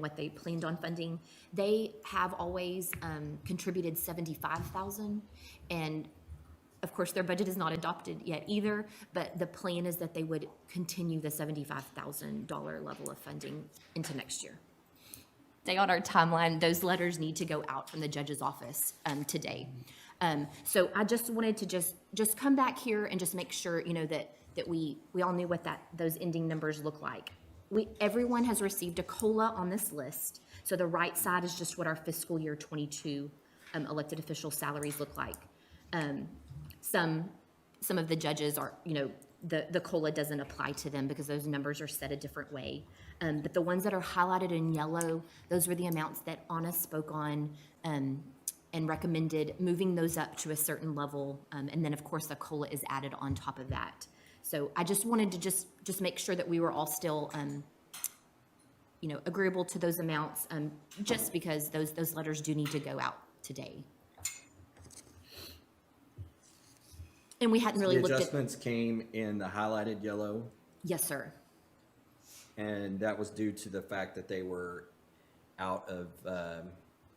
what they planned on funding. They have always contributed $75,000, and of course, their budget is not adopted yet either, but the plan is that they would continue the $75,000 level of funding into next year. Stay on our timeline. Those letters need to go out from the judge's office today. So I just wanted to just come back here and just make sure, that we all knew what those ending numbers look like. Everyone has received a COLA on this list. So the right side is just what our fiscal year 22 elected official salaries look like. Some of the judges are, the COLA doesn't apply to them because those numbers are set a different way. But the ones that are highlighted in yellow, those were the amounts that Anna spoke on and recommended moving those up to a certain level. And then, of course, the COLA is added on top of that. So I just wanted to just make sure that we were all still, agreeable to those amounts, just because those letters do need to go out today. And we hadn't really The looked at. adjustments came in the highlighted yellow, Yes, sir. and that was due to the fact that they were out of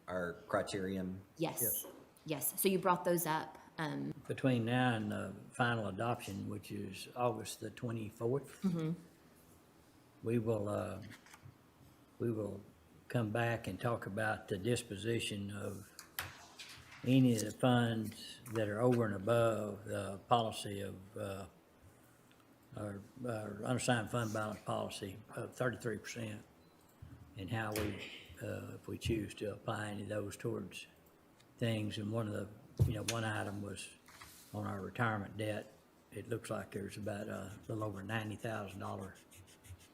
our criterion. Yes. Yes. So you brought those up. Between now and the final adoption, which is August the 24th, we will come back and talk about the disposition of any of the funds that are over and above the policy of our unassigned fund balance policy of 33%, and how we, if we choose to apply any of those towards things. And one of the, one item was on our retirement debt. It looks like there's about a little over $90,000.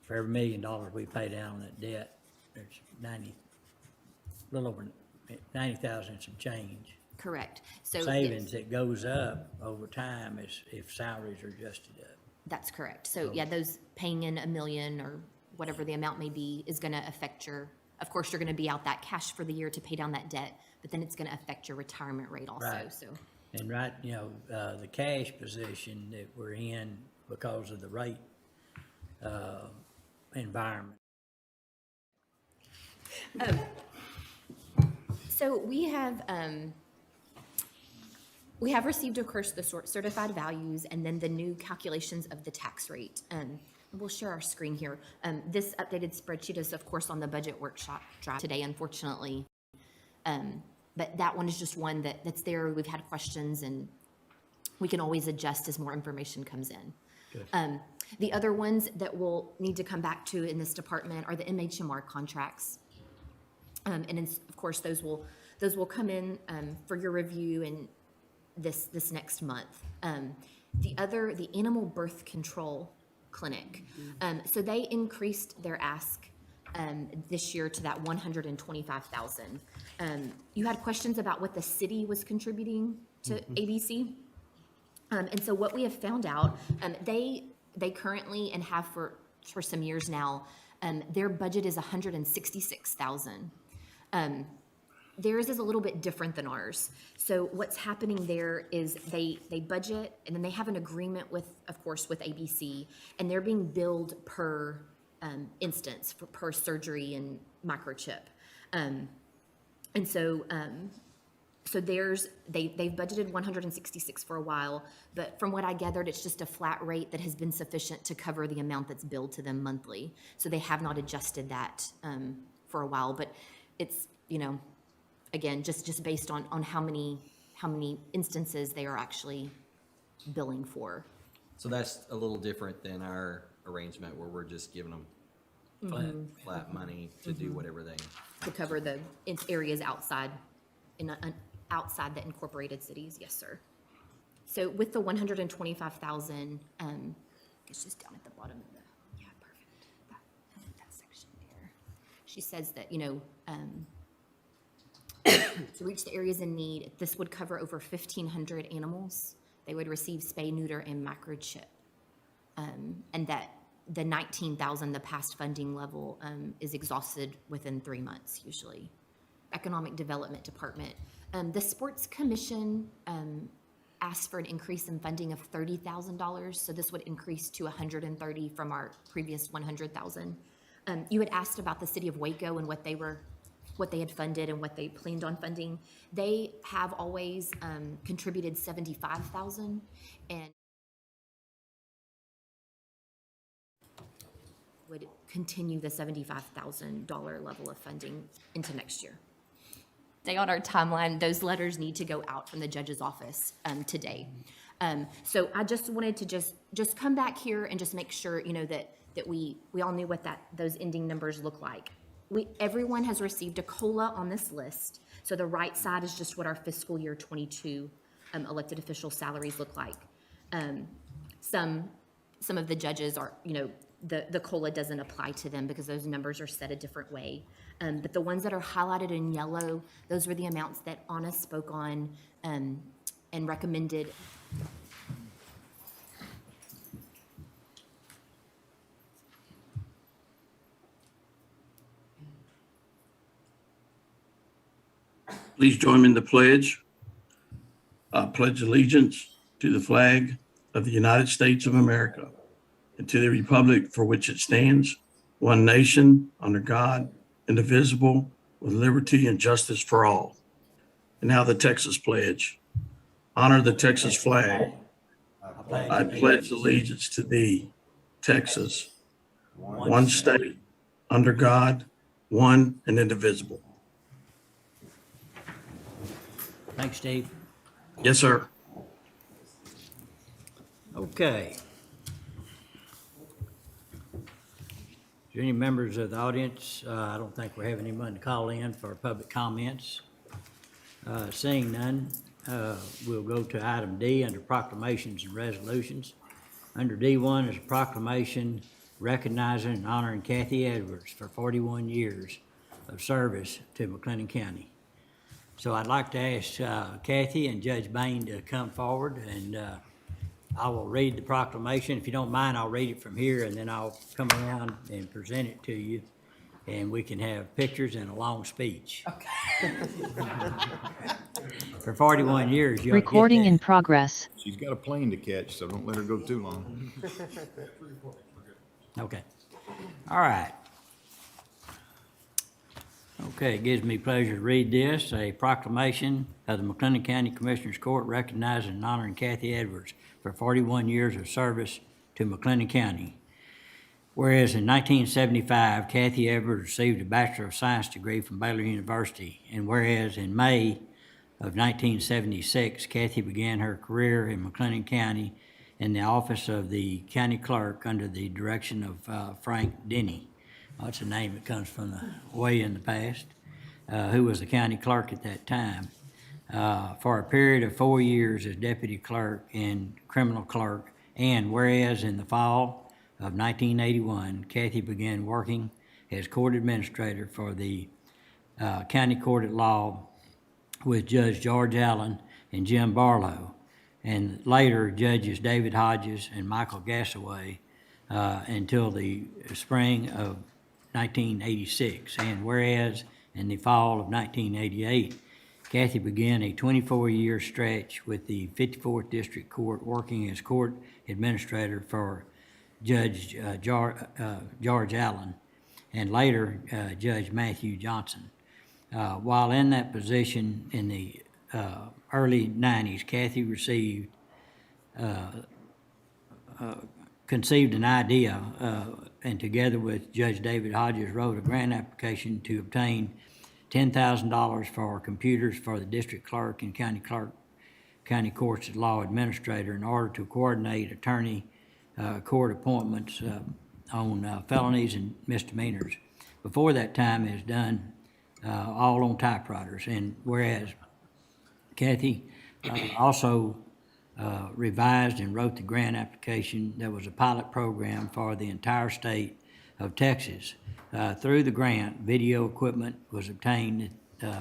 For every $1 million we pay down on that debt, there's a little over 90,000 and some change. Correct. So Savings that goes up over time if salaries are adjusted up. that's correct. So yeah, those paying in $1 million or whatever the amount may be is going to affect of course, you're going to be out that cash for the year to pay down that debt, but then it's going to affect your retirement rate also. Right. So And the cash position that we're in because of the rate environment. So we have received, of course, the certified values and then the new calculations of the tax rate. We'll share our screen here. This updated spreadsheet is, of course, on the budget workshop drive today, unfortunately. But that one is just one that's there. We've had questions, and we can always adjust as more information comes in. Good. The other ones that we'll need to come back to in this department are the MHMR contracts. And of course, those will come in for your review in this next month. The animal birth control clinic. So they increased their ask this year to that $125,000. You had questions about what the city was contributing to ABC. And so what we have found out, they currently and have for some years now, their budget is $166,000. Theirs is a little bit different than ours. So what's happening there is they budget, and then they have an agreement with, of course, with ABC, and they're being billed per instance per surgery and microchip. And so they've budgeted 166 for a while, but from what I gathered, it's just a flat rate that has been sufficient to cover the amount that's billed to them monthly. So they have not adjusted that for a while, but it's, again, just based on how many instances they are actually billing for. So that's a little different than our arrangement where we're just giving them flat money to do whatever they. To cover the areas outside outside the incorporated cities, yes, sir. So with the 125,000, it's just down at the bottom of perfect. That section there. She says that to reach the areas in need, this would cover over 1,500 animals. They would receive spay, neuter, and microchip, and that the 19,000, the past funding level, is exhausted within 3 months usually. Economic Development Department. The Sports Commission asked for an increase in funding of $30,000, so this would increase to $130,000 from our previous $100,000. You had asked about the city of Waco and what they had funded and what they planned on funding. They have always contributed 75,000 and would continue the $75,000 level of funding into next year. Stay on our timeline. Those letters need to go out from the judge's office today. So I just wanted to just come back here and just make sure, that we all knew what those ending numbers look like. Everyone has received a COLA on this list. So the right side is just what our fiscal year 22 elected official salaries look like. Some of the judges are, the COLA doesn't apply to them because those numbers are set a different way. But the ones that are highlighted in yellow, those were the amounts that Anna spoke on and recommended. Please join me in the pledge. I pledge allegiance to the flag of the United States of America and to the republic for which it stands, one nation, under God, indivisible, with liberty and justice for all. And now the Texas pledge. Honor the Texas flag. I pledge allegiance to thee, Texas, one state, under God, one and indivisible. Thanks, Steve. Yes, sir. Okay. Is there any members of the audience? I don't think we're having anyone to call in for public comments. Seeing none, we'll go to item D under proclamations and resolutions. Under D1 is a proclamation recognizing and honoring Kathy Edwards for 41 years of service to McLennan County. So I'd like to ask Kathy and Judge Bain to come forward, and I will read the proclamation. If you don't mind, I'll read it from here, and then I'll come around and present it to you, and we can have pictures and a long speech. Okay. For 41 years, you ought to get Recording that. in progress. She's got a plane to catch, so don't let her go too long. Okay. All right. Okay, it gives me pleasure to read this, a proclamation of the McLennan County Commissioners Court recognizing and honoring Kathy Edwards for 41 years of service to McLennan County. Whereas in 1975, Kathy Edwards received a Bachelor of Science degree from Baylor University, and whereas in May of 1976, Kathy began her career in McLennan County in the office of the county clerk under the direction of Frank Denny. That's a name that comes from the way in the past, who was the county clerk at that time. For a period of 4 years as deputy clerk and criminal clerk, and whereas in the fall of 1981, Kathy began working as court administrator for the county court at law with Judge George Allen and Jim Barlow, and later Judges David Hodges and Michael Gassaway until the spring of 1986. And whereas in the fall of 1988, Kathy began a 24-year stretch with the 54th District Court working as court administrator for Judge George Allen and later Judge Matthew Johnson. While in that position in the early 90s, Kathy conceived an idea and together with Judge David Hodges wrote a grant application to obtain $10,000 for computers for the district clerk and county courts at law administrator in order to coordinate attorney court appointments on felonies and misdemeanors. Before that time, it was done all on typewriters. And whereas Kathy also revised and wrote the grant application that was a pilot program for the entire state of Texas. Through the grant, video equipment was obtained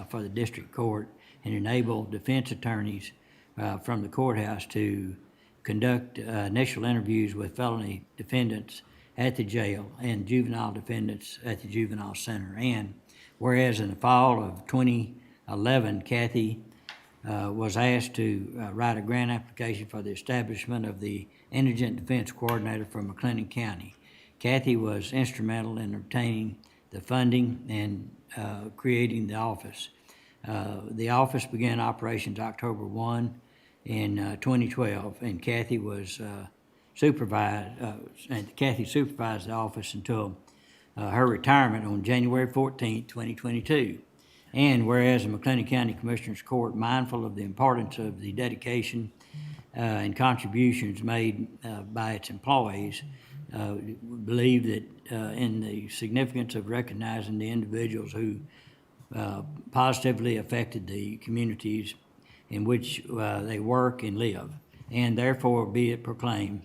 for the district court and enabled defense attorneys from the courthouse to conduct initial interviews with felony defendants at the jail and juvenile defendants at the juvenile center. And whereas in the fall of 2011, Kathy was asked to write a grant application for the establishment of the Indigent Defense Coordinator for McLennan County. Kathy was instrumental in obtaining the funding and creating the office. The office began operations October 1 in 2012, and Kathy was supervised the office until her retirement on January 14, 2022. And whereas the McLennan County Commissioners Court, mindful of the importance of the dedication and contributions made by its employees, believe that in the significance of recognizing the individuals who positively affected the communities in which they work and live, and therefore be it proclaimed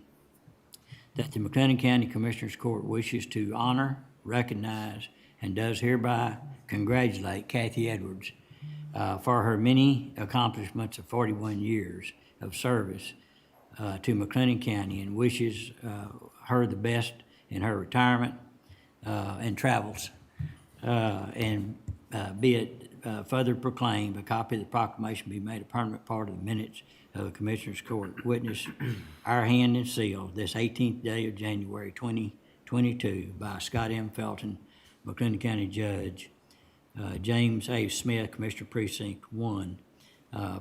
that the McLennan County Commissioners Court wishes to honor, recognize, and does hereby congratulate Kathy Edwards for her many accomplishments of 41 years of service to McLennan County, and wishes her the best in her retirement and travels. And be it further proclaimed, a copy of the proclamation be made a permanent part of the minutes of the Commissioners Court. Witness our hand and seal this 18th day of January 2022 by Scott M. Felton, McLennan County Judge, James A. Smith, Commissioner Precinct 1,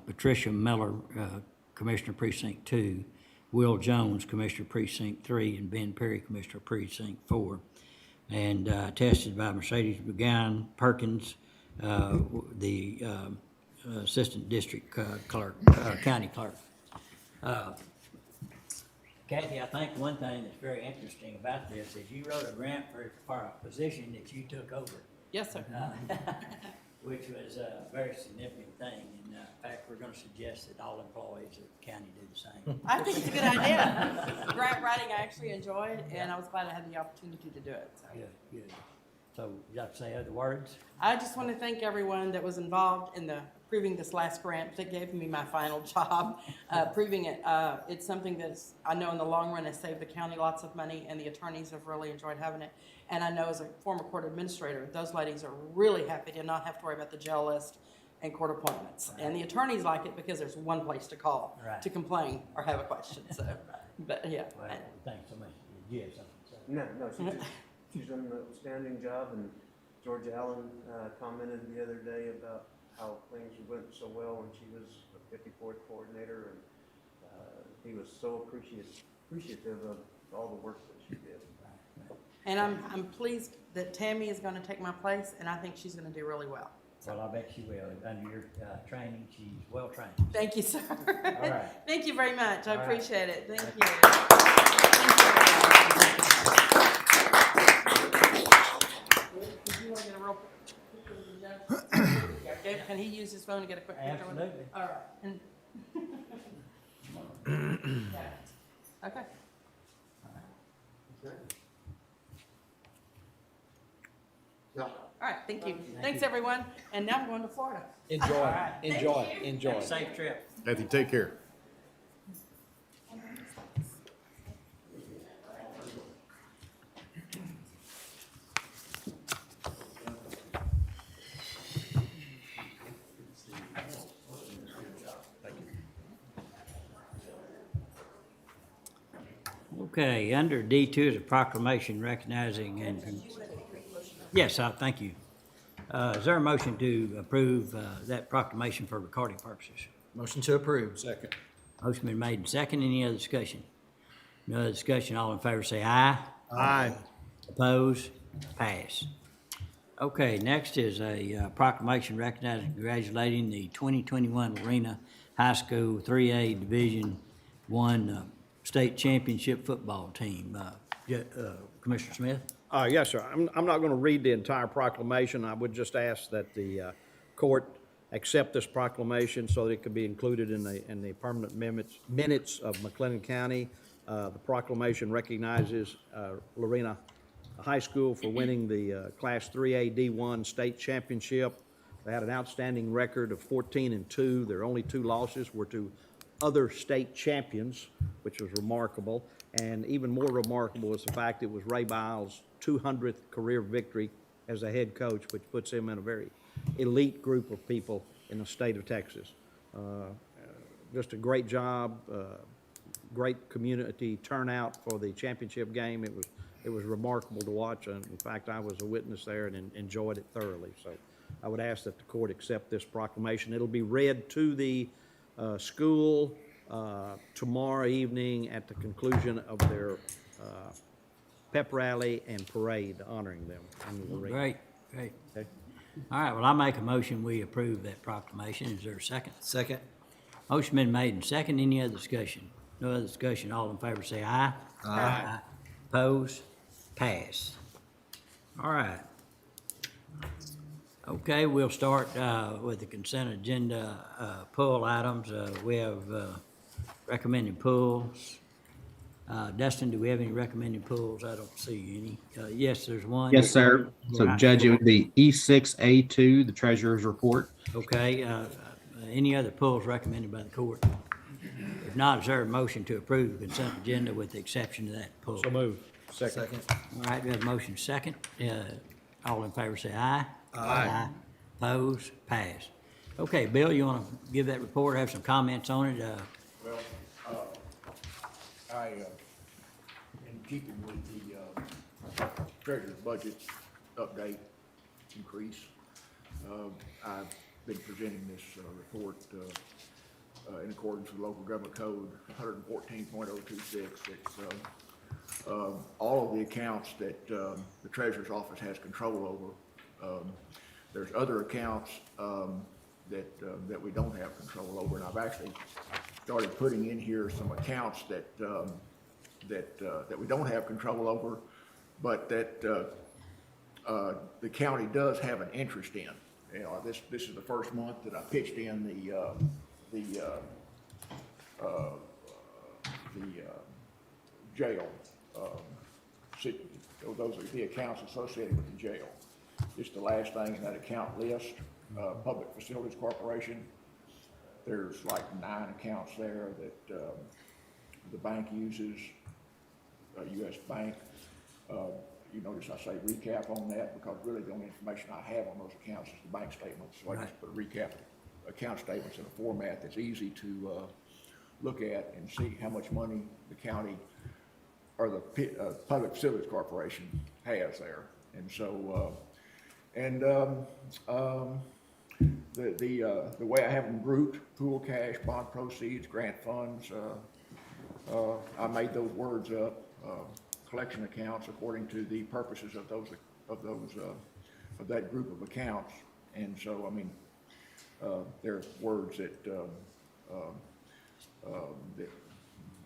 Patricia Miller, Commissioner Precinct 2, Will Jones, Commissioner Precinct 3, and Ben Perry, Commissioner Precinct 4. And attested by Mercedes McGowan Perkins, the Assistant District Clerk, County Clerk. Kathy, I think one thing that's very interesting about this is you wrote a grant for a position that you took over, Yes, sir. which was a very significant thing. And in fact, we're going to suggest that all employees of the county do the same. I think it's a good idea. Grant writing, I actually enjoyed, and I was glad I had the opportunity to do it. So. Good, good. So, you have to say other words? I just want to thank everyone that was involved in the approving this last grant that gave me my final job. Approving it, it's something that's, I know in the long run has saved the county lots of money, and the attorneys have really enjoyed having it. And I know as a former court administrator, those ladies are really happy to not have to worry about the jail list and court appointments. And the attorneys like it because there's one place to call Right. to complain or have a question. So, but yeah. Well, thanks so much. Did you have something to say? No, she's done an outstanding job, and George Allen commented the other day about how things went so well when she was a 54th coordinator, and he was so appreciative of all the work that she did. And I'm pleased that Tammy is going to take my place, and I think she's going to do really well. Well, I bet she will. Under your training, she's well trained. Thank you, sir. All right. Thank you very much. I All right. appreciate it. Thank Thank you. Did you want to get a real quick? Can he use his phone to get a quick picture? with it? Absolutely. All right. And okay. All right. Thank you. Thanks, everyone. And now I'm going to Florida. Enjoy, enjoy. Safe trip. Kathy, take care. Okay, under D2 is a proclamation recognizing and, yes, thank you. Is there a motion to approve that proclamation for recording purposes? Motion to approve. Second. Motion been made and second. Any other discussion? No other discussion. All in favor say aye. Aye. Opposed? Pass. Okay, next is a proclamation recognizing and congratulating the 2021 Lorena High School 3A Division I State Championship Football Team. Commissioner Smith? Yes, sir. I'm not going to read the entire proclamation. I would just ask that the court accept this proclamation so that it could be included in the permanent minutes of McLennan County. The proclamation recognizes Lorena High School for winning the Class 3A D1 State Championship. They had an outstanding record of 14-2. Their only two losses were to other state champions, which was remarkable. And even more remarkable is the fact it was Ray Biles' 200th career victory as a head coach, which puts him in a very elite group of people in the state of Texas. Just a great job. great community turnout for the championship game. It was remarkable to watch, and in fact, I was a witness there and enjoyed it thoroughly. So I would ask that the court accept this proclamation. It'll be read to the school tomorrow evening at the conclusion of their pep rally and parade honoring them. And we'll read. Great, great. Okay. All right, well, I make a motion, we approve that proclamation. Is there a second? Second? Motion been made and second. Any other discussion? No other discussion. All in favor say aye. Aye. Oppose? Pass. All right. Okay, we'll start with the consent agenda pull items. We have recommended pulls. Dustin, do we have any recommended pulls? I don't see any. Yes, there's one. Yes, sir. So Right. Judge, it would be E6A2, the treasurer's report. Okay, any other pulls recommended by the court? If not, is there a motion to approve the consent agenda with the exception of that pull? So moved. Second. All right, we have a motion second. All in favor say aye. Aye. Oppose, pass. Okay, Bill, you want to give that report, have some comments on it? Well, in keeping with the treasurer's budget update increase, I've been presenting this report in accordance with local government code 114.026. It's all of the accounts that the treasurer's office has control over. There's other accounts that we don't have control over, and I've actually started putting in here some accounts that we don't have control over, but that the county does have an interest in. You know, this is the first month that I pitched in the jail. Those are the accounts associated with the jail. It's the last thing in that account list. Public Facilities Corporation. There's like 9 accounts there that the bank uses, U.S. Bank. You notice I say recap on that because really the only information I have on those accounts is the bank statements. So I just put recap account statements in a format that's easy to look at and see how much money the county or the Public Facilities Corporation has there. And so, the way I have them grouped, pool cash, bond proceeds, grant funds, I made those words up, collection accounts according to the purposes of that group of accounts. And so, I mean, they're words that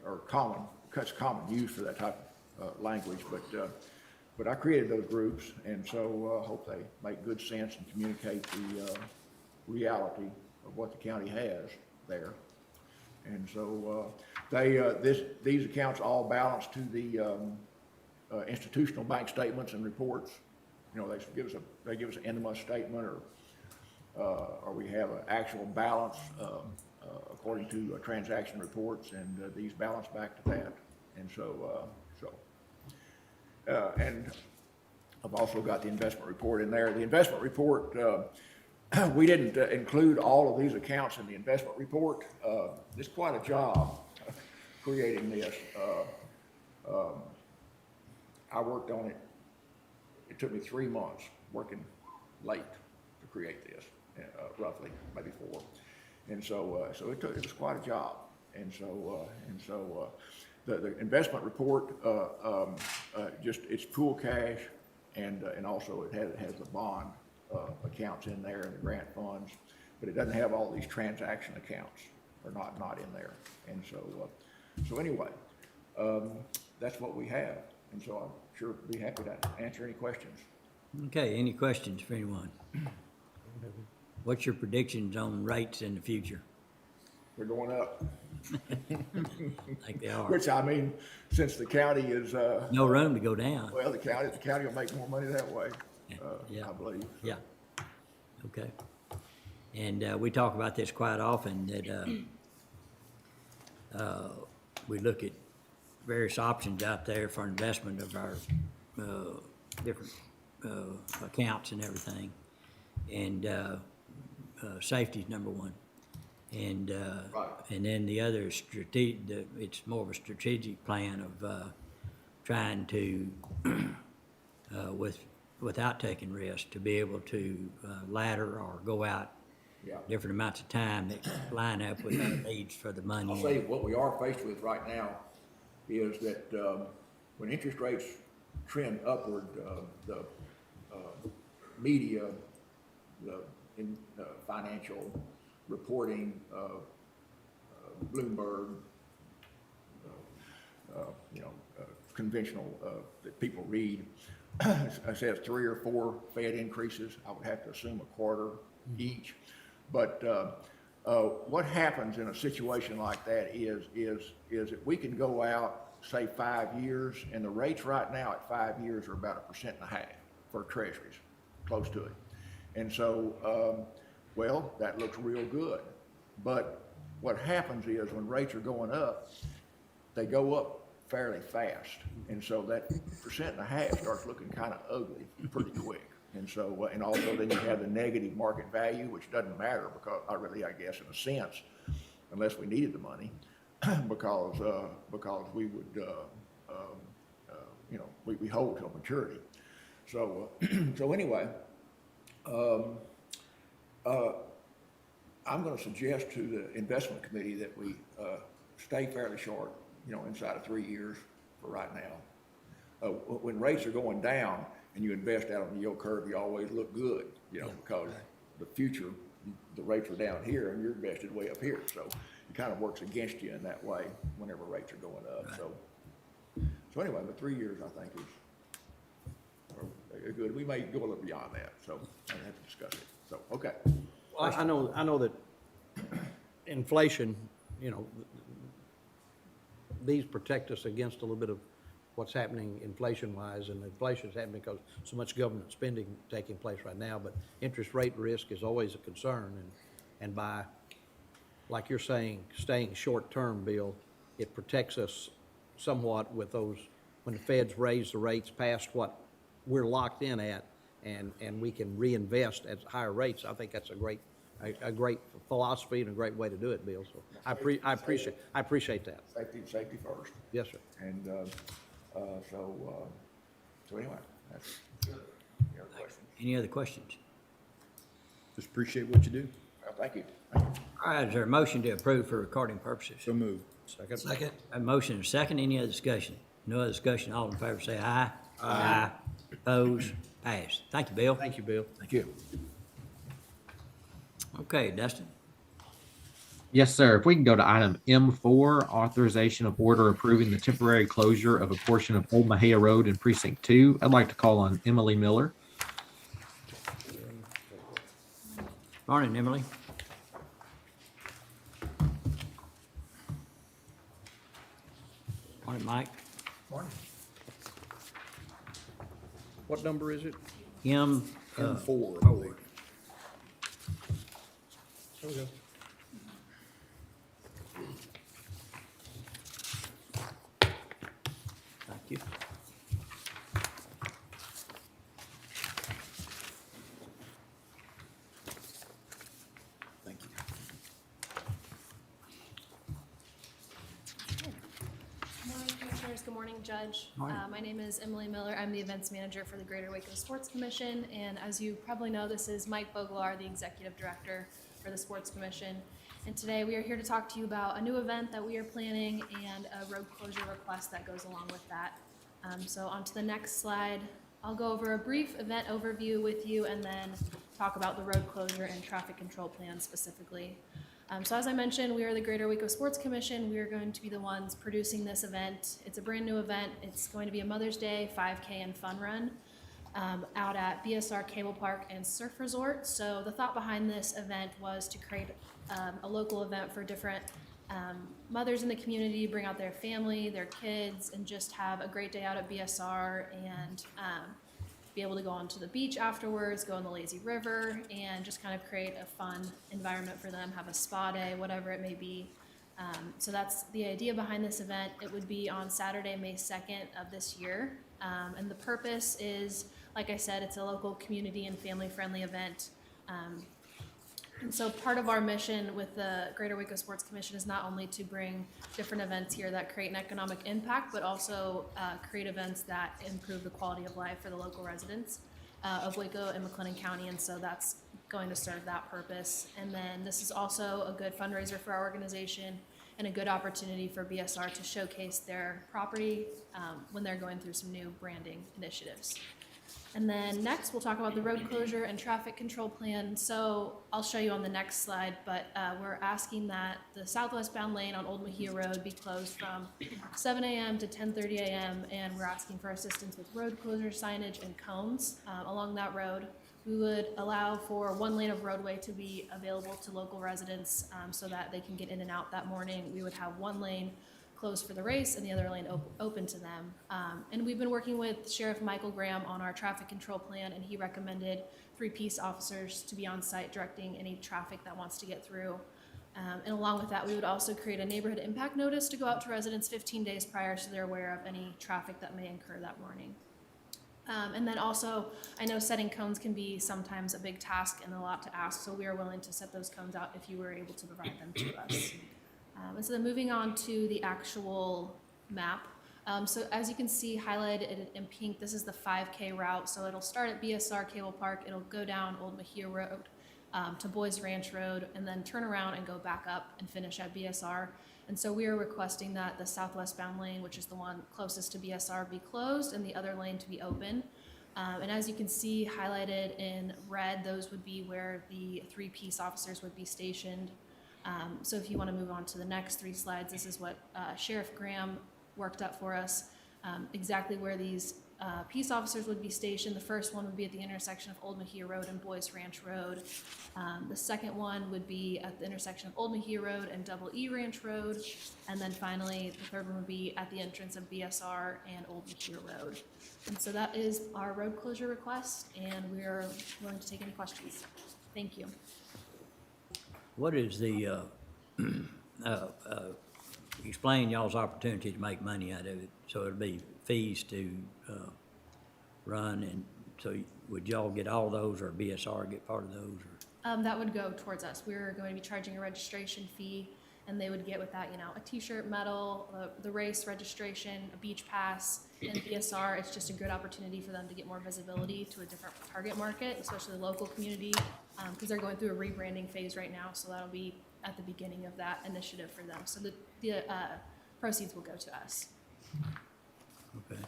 are common use for that type of language, but I created those groups, and so hope they make good sense and communicate the reality of what the county has there. And so these accounts all balance to the institutional bank statements and reports. You know, they give us an end-of-month statement, or we have an actual balance according to transaction reports, and these balance back to that. And so, and I've also got the investment report in there. The investment report, we didn't include all of these accounts in the investment report. It's quite a job creating this. I worked on it. It took me 3 months working late to create this, roughly, maybe 4. And so, it was quite a job. And so, the investment report, it's pool cash, and also it has the bond accounts in there and the grant funds, but it doesn't have all these transaction accounts, are not in there. And so anyway, that's what we have. And so I'm sure be happy to answer any questions. Okay, any questions for anyone? What's your predictions on rates in the future? We're going up, I think they are. which I mean, since the county is, No room to go down. well, the county will make more money that way, Yeah. I believe. Yeah, okay. And we talk about this quite often, that we look at various options out there for investment of our different accounts and everything. And safety is number one. And, Right. and then the other it's more of a strategic plan of, trying to, without taking risks, to be able to, ladder or go out Yeah. different amounts of time that line up with our needs for the money. I'll say what we are faced with right now is that when interest rates trend upward, the media, the financial reporting, Bloomberg, conventional that people read, I said 3 or 4 Fed increases. I would have to assume a quarter each. But what happens in a situation like that is that we can go out, say 5 years, and the rates right now at 5 years are about 1.5% for treasuries, close to it. And so, well, that looks real good. But what happens is when rates are going up, they go up fairly fast. And so that 1.5% starts looking kind of ugly pretty quick. And so, and also then you have the negative market value, which doesn't matter because, I guess in a sense, unless we needed the money, because we would, we hold till maturity. So, so anyway, I'm going to suggest to the investment committee that we stay fairly short, inside of 3 years for right now. When rates are going down and you invest out on the yield curve, you always look good, because the future, the rates are down here and you're invested way up here. So it kind of works against you in that way whenever rates are going up. Right. So anyway, the 3 years I think is good. We may go a little beyond that, so I have to discuss it. So, okay. Well, I know that inflation, these protect us against a little bit of what's happening inflation-wise, and inflation is happening because so much government spending taking place right now, but interest rate risk is always a concern, and by, like you're saying, staying short-term, Bill, it protects us somewhat with those, when the feds raise the rates past what we're locked in at, and we can reinvest at higher rates. I think that's a great philosophy and a great way to do it, Bill. So I appreciate that. Safety first. Yes, sir. And so anyway, that's good. Any other questions? Any other questions? Just appreciate what you do. Well, thank you. All right, is there a motion to approve for recording purposes? So moved. Second. A motion and a second, any other discussion? No other discussion, all in favor say aye. Aye. Opposed, passed. Thank you, Bill. Thank you, Bill. Thank you. Okay, Dustin. Yes, sir. If we can go to item M4, authorization of order approving the temporary closure of a portion of Old Mahia Road in Precinct 2. I'd like to call on Emily Miller. Morning, Emily. Morning, Mike. Morning. What number is it? M4. M4, I believe. There we go. Thank you. Thank you. Good morning, Commissioners. Good morning, Judge. Morning. My name is Emily Miller. I'm the Events Manager for the Greater Waco Sports Commission. And as you probably know, this is Mike Boglar, the Executive Director for the Sports Commission. And today we are here to talk to you about a new event that we are planning and a road closure request that goes along with that. So on to the next slide. I'll go over a brief event overview with you and then talk about the road closure and traffic control plan specifically. So as I mentioned, we are the Greater Waco Sports Commission. We are going to be the ones producing this event. It's a brand new event. It's going to be a Mother's Day 5K and fun run out at BSR Cable Park and Surf Resort. So the thought behind this event was to create a local event for different mothers in the community, bring out their family, their kids, and just have a great day out at BSR and be able to go onto the beach afterwards, go in the lazy river, and just kind of create a fun environment for them, have a spa day, whatever it may be. So that's the idea behind this event. It would be on Saturday, May 2nd of this year. And the purpose is, like I said, it's a local community and family-friendly event. And so part of our mission with the Greater Waco Sports Commission is not only to bring different events here that create an economic impact, but also create events that improve the quality of life for the local residents of Waco and McLennan County. And so that's going to serve that purpose. And then this is also a good fundraiser for our organization and a good opportunity for BSR to showcase their property when they're going through some new branding initiatives. And then next, we'll talk about the road closure and traffic control plan. So I'll show you on the next slide, but we're asking that the southwestbound lane on Old Mejia Road be closed from 7 a.m. to 10:30 a.m. And we're asking for assistance with road closure signage and cones along that road. We would allow for one lane of roadway to be available to local residents so that they can get in and out that morning. We would have one lane closed for the race and the other lane open to them. And we've been working with Sheriff Michael Graham on our traffic control plan, and he recommended 3 peace officers to be on site directing any traffic that wants to get through. And along with that, we would also create a neighborhood impact notice to go out to residents 15 days prior so they're aware of any traffic that may incur that morning. And then also, I know setting cones can be sometimes a big task and a lot to ask, so we are willing to set those cones out if you were able to provide them to us. And so then moving on to the actual map. So as you can see highlighted in pink, this is the 5K route. So it'll start at BSR Cable Park, it'll go down Old Mejia Road to Boys Ranch Road, and then turn around and go back up and finish at BSR. And so we are requesting that the southwestbound lane, which is the one closest to BSR, be closed and the other lane to be open. And as you can see highlighted in red, those would be where the 3 peace officers would be stationed. So if you want to move on to the next 3 slides, this is what Sheriff Graham worked up for us, exactly where these peace officers would be stationed. The first one would be at the intersection of Old Mejia Road and Boys Ranch Road. The second one would be at the intersection of Old Mejia Road and Double E Ranch Road. And then finally, the third one would be at the entrance of BSR and Old Mejia Road. And so that is our road closure request, and we are willing to take any questions. Thank you. What is the, explain y'all's opportunity to make money out of it? So it'll be fees to run, and so would y'all get all those, or BSR get part of those? Or? That would go towards us. We're going to be charging a registration fee, and they would get with that, you know, a t-shirt, medal, the race registration, a beach pass, and BSR. It's just a good opportunity for them to get more visibility to a different target market, especially the local community, because they're going through a rebranding phase right now. So that'll be at the beginning of that initiative for them. So the proceeds will go to us. Okay.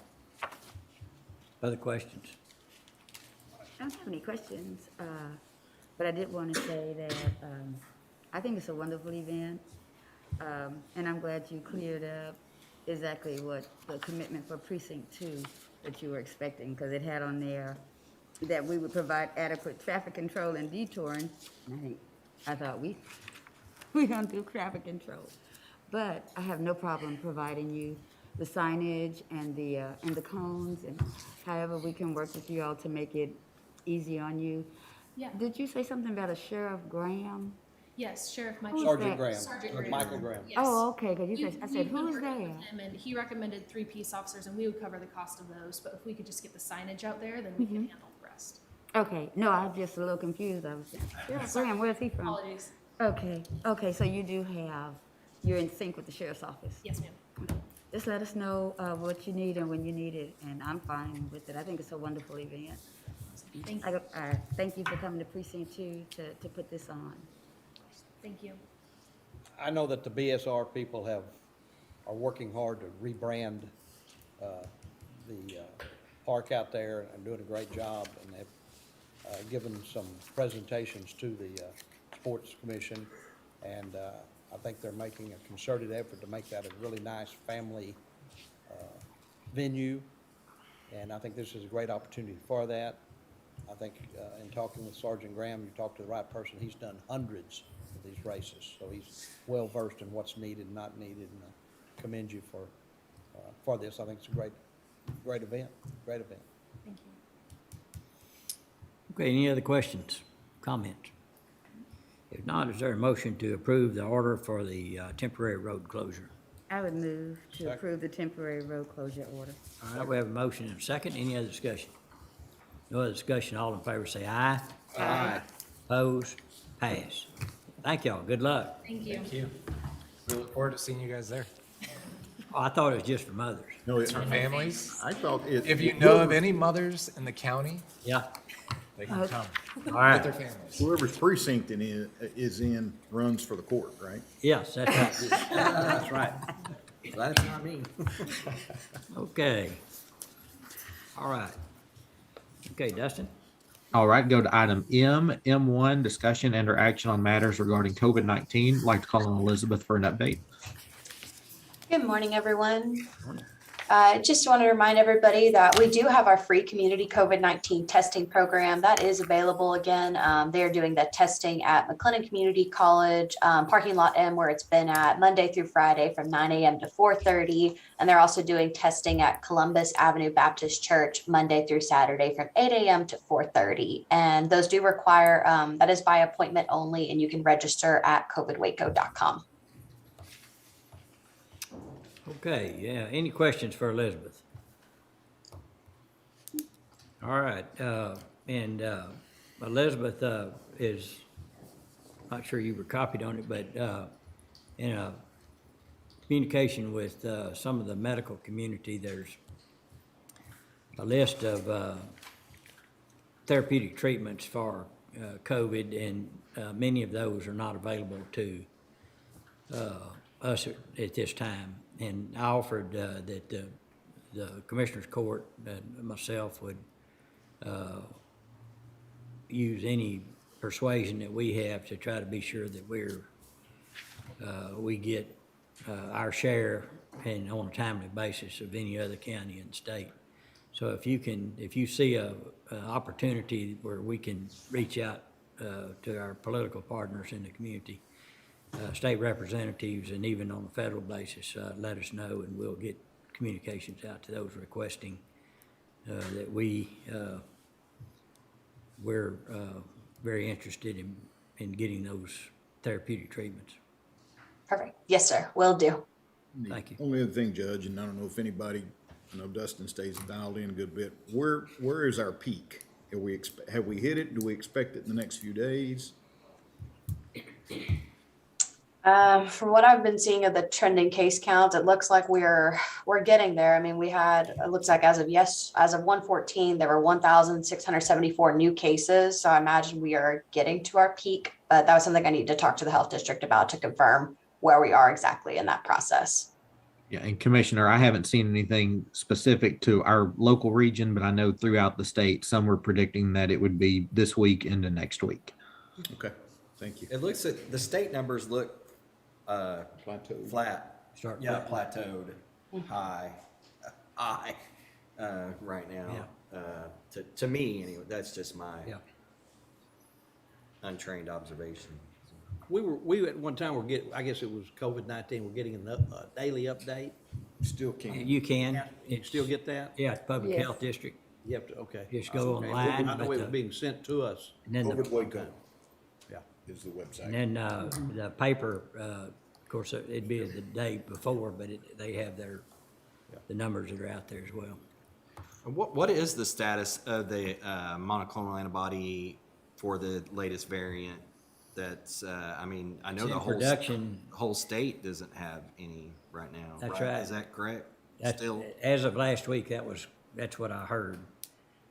Other questions? I don't have any questions, but I did want to say that I think it's a wonderful event, and I'm glad you cleared up exactly what the commitment for Precinct 2 that you were expecting, because it had on there that we would provide adequate traffic control and detouring. And I thought we're gonna do traffic control, but I have no problem providing you the signage and the cones, and however we can work with you all to make it easy on you. Yeah. Did you say something about a Sheriff Graham? Yes, Sheriff Michael. Who's Sergeant that? Graham. Sergeant Graham. Michael Graham. Yes. Oh, okay, because you said, I said, We've been who is working there? with him, and he recommended 3 peace officers, and we would cover the cost of those. But if we could just get the signage out there, then we can handle the rest. Okay, no, I'm just a little confused. I was saying, Sheriff Graham, where's he from? Apologies. Okay, so you do have, you're in sync with the sheriff's office. Yes, ma'am. Just let us know what you need and when you need it, and I'm fine with it. I think it's a wonderful event. Thank you. Thank you for coming to Precinct 2 to put this on. Thank you. I know that the BSR people are working hard to rebrand the park out there and doing a great job, and they've given some presentations to the Sports Commission, and I think they're making a concerted effort to make that a really nice family venue, and I think this is a great opportunity for that. I think in talking with Sergeant Graham, you talked to the right person. He's done hundreds of these races, so he's well versed in what's needed and not needed, and I commend you for this. I think it's a great event, great event. Thank you. Okay, any other questions, comments? If not, is there a motion to approve the order for the temporary road closure? I would move to Second. approve the temporary road closure order. All right, we have a motion and a second. Any other discussion? No other discussion. All in favor say aye. Aye. Opposed? Pass. Thank y'all. Good luck. Thank you. Thank you. We look forward to seeing you guys there. Oh, I thought it was just for mothers. No, It's for families. I thought it. If you know of any mothers in the county, Yeah. they can come All right. with their families. Whoever's precinct is in runs for the court, right? Yes, that's right. That's right. That's not me. Okay. All right. Okay, Dustin? All right, go to item M1, discussion and or action on matters regarding COVID-19. I'd like to call on Elizabeth for an update. Good morning, everyone. Just want to remind everybody that we do have our free community COVID-19 testing program that is available again. They're doing the testing at McLennan Community College, parking lot M, where it's been at Monday through Friday from 9 a.m. to 4:30. And they're also doing testing at Columbus Avenue Baptist Church Monday through Saturday from 8 a.m. to 4:30. And those do require, that is by appointment only, and you can register at covidwaco.com. Okay, yeah. Any questions for Elizabeth? All right, and Elizabeth is, not sure you were copied on it, but in a communication with some of the medical community, there's a list of therapeutic treatments for COVID, and many of those are not available to us at this time. And I offered that the Commissioners Court and myself would use any persuasion that we have to try to be sure that we get our share and on a timely basis of any other county in the state. So if you see a opportunity where we can reach out to our political partners in the community, state representatives, and even on a federal basis, let us know, and we'll get communications out to those requesting that we're very interested in getting those therapeutic treatments. Perfect. Yes, sir. Will do. Thank you. Only other thing, Judge, and I don't know if anybody, I know Dustin stays dialed in a good bit. Where is our peak? Have we hit it? Do we expect it in the next few days? From what I've been seeing of the trending case counts, it looks like we're getting there. I mean, it looks like as of 1/14, there were 1,674 new cases. So I imagine we are getting to our peak, but that was something I need to talk to the health district about to confirm where we are exactly in that process. Yeah, and Commissioner, I haven't seen anything specific to our local region, but I know throughout the state, some were predicting that it would be this week into next week. Okay, thank you. It looks at, the state numbers look Plateau. flat. Start Yeah, flattening. plateaued, high right now. To me, anyway, that's just my Yeah. untrained observation. We at one time were getting, I guess it was COVID-19, we're getting a daily update. Still can't. You can. You still get that? Yeah, it's Public Yes. Health District. You have to, okay. Just go Okay. online, I know but, it was being sent to us. And then COVID Waco Yeah. is the website. and then the paper, of course, it'd be the day before, but they have the numbers that are out there as well. What is the status of the monoclonal antibody for the latest variant? That's, I mean, I know It's the in whole, production. whole state doesn't have any right now. That's right. Is that correct? That's, Still, as of last week, that's what I heard.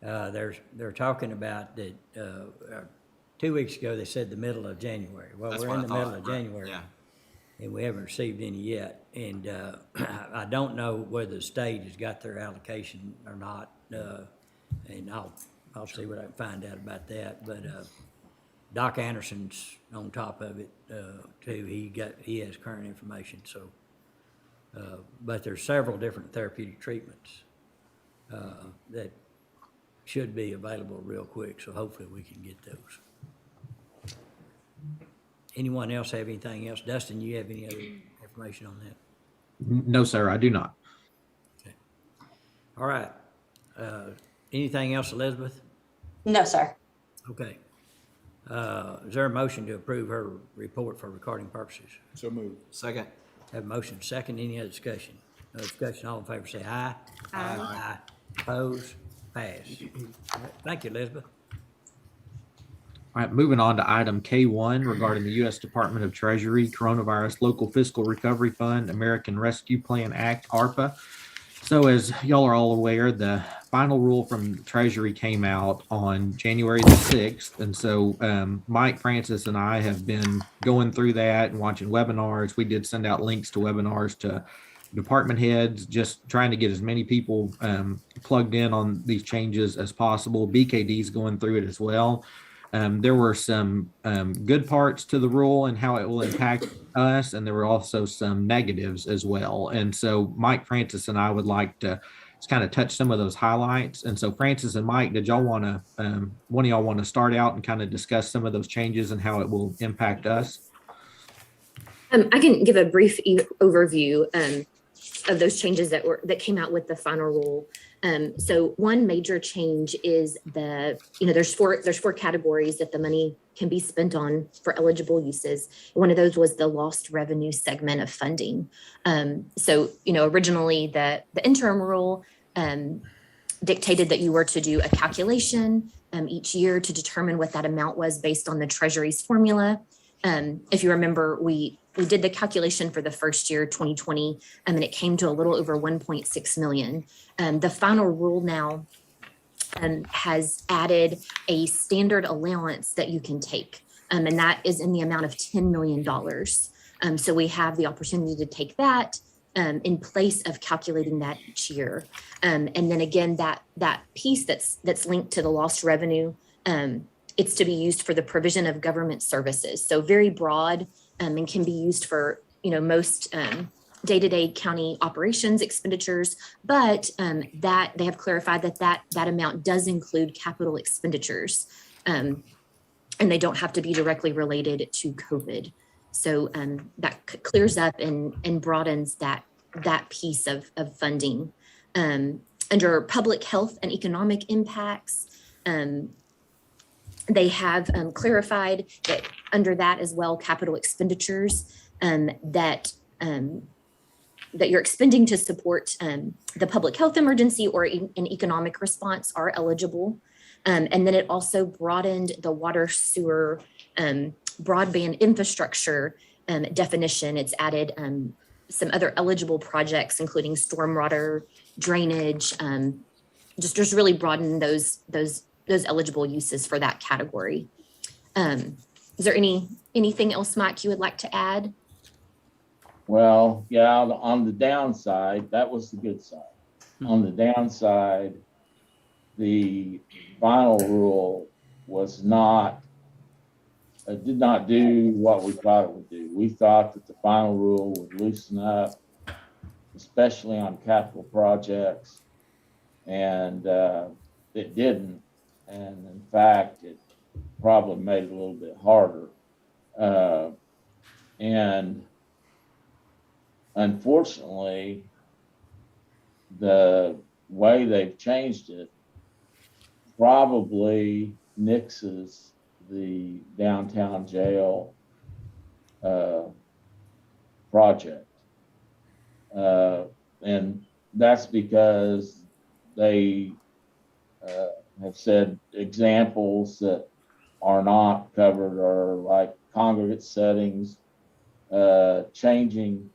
They're talking about that, 2 weeks ago, they said the middle of January. Well, that's we're what in I the middle thought. of Right, January. yeah. And we haven't received any yet. And I don't know whether the state has got their allocation or not. And I'll see what I can find out about that. But Doc Anderson's on top of it too. He has current information. So, but there's several different therapeutic treatments that should be available real quick. So hopefully we can get those. Anyone else have anything else? Dustin, you have any other information on that? No, sir, I do not. Okay. All right. Anything else, Elizabeth? No, sir. Okay. Is there a motion to approve her report for recording purposes? So moved. Second. Have a motion second. Any other discussion? No discussion. All in favor say aye. Aye. Opposed? Pass. All right. Thank you, Elizabeth. All right, moving on to item K1 regarding the U.S. Department of Treasury Coronavirus Local Fiscal Recovery Fund American Rescue Plan Act, ARPA. So as y'all are all aware, the final rule from the Treasury came out on January the 6th. And so Mike Francis and I have been going through that and watching webinars. We did send out links to webinars to department heads, just trying to get as many people plugged in on these changes as possible. BKD's going through it as well. There were some good parts to the rule and how it will impact us, and there were also some negatives as well. And so Mike Francis and I would like to just kind of touch some of those highlights. And so Francis and Mike, did y'all want to, one of y'all want to start out and kind of discuss some of those changes and how it will impact us? I can give a brief overview of those changes that came out with the final rule. So one major change is there's four categories that the money can be spent on for eligible uses. One of those was the lost revenue segment of funding. So originally the interim rule dictated that you were to do a calculation each year to determine what that amount was based on the Treasury's formula. If you remember, we did the calculation for the first year, 2020, and it came to a little over 1.6 million. The final rule now has added a standard allowance that you can take, and that is in the amount of $10 million. So we have the opportunity to take that in place of calculating that each year. And then again, that piece that's linked to the lost revenue, it's to be used for the provision of government services. So very broad and can be used for, most day-to-day county operations expenditures, but that they have clarified that amount does include capital expenditures, and they don't have to be directly related to COVID. So that clears up and broadens that piece of funding. Under public health and economic impacts, they have clarified that under that as well, capital expenditures that you're expending to support the public health emergency or an economic response are eligible. And then it also broadened the water, sewer, broadband infrastructure definition. It's added some other eligible projects, including stormwater, drainage, just really broaden those eligible uses for that category. Is there anything else, Mike, you would like to add? Well, yeah, on the downside, that was the good side. On the downside, the final rule was did not do what we thought it would do. We thought that the final rule would loosen up, especially on capital projects, and it didn't. And in fact, it probably made it a little bit harder. And unfortunately, the way they've changed it probably nixes the downtown jail project. And that's because they have said examples that are not covered are like congregate settings, changing,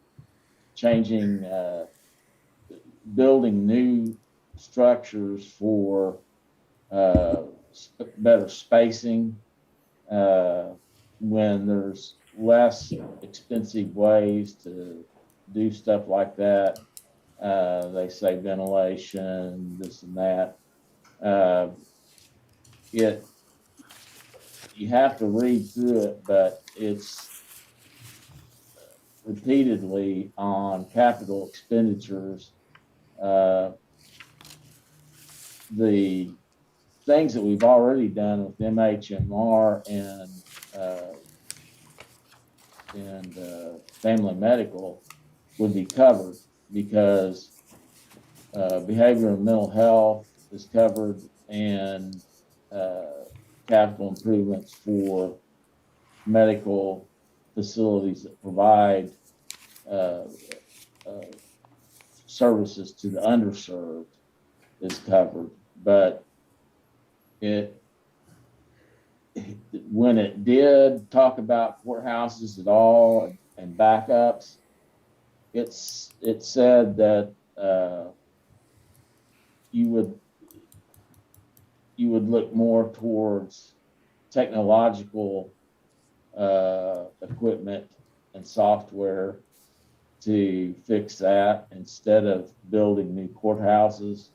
building new structures for better spacing when there's less expensive ways to do stuff like that. They say ventilation, this and that. You have to read through it, but it's repeatedly on capital expenditures. The things that we've already done with MHMR and family medical would be covered because behavior and mental health is covered, and capital improvements for medical facilities that provide services to the underserved is covered. But it when it did talk about courthouses at all and backups, it said that you would look more towards technological equipment and software to fix that instead of building new courthouses.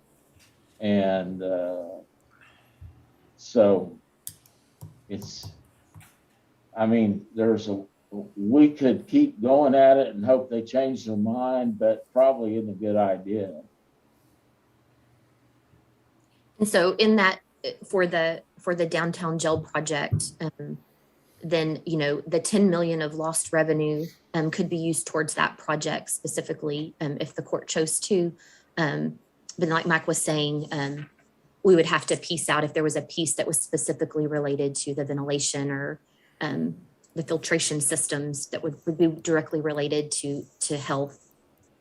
And so we could keep going at it and hope they change their mind, but probably isn't a good idea. And so in that, for the downtown jail project, then, the 10 million of lost revenue could be used towards that project specifically, if the court chose to. But like Mike was saying, we would have to piece out if there was a piece that was specifically related to the ventilation or the filtration systems that would be directly related to health.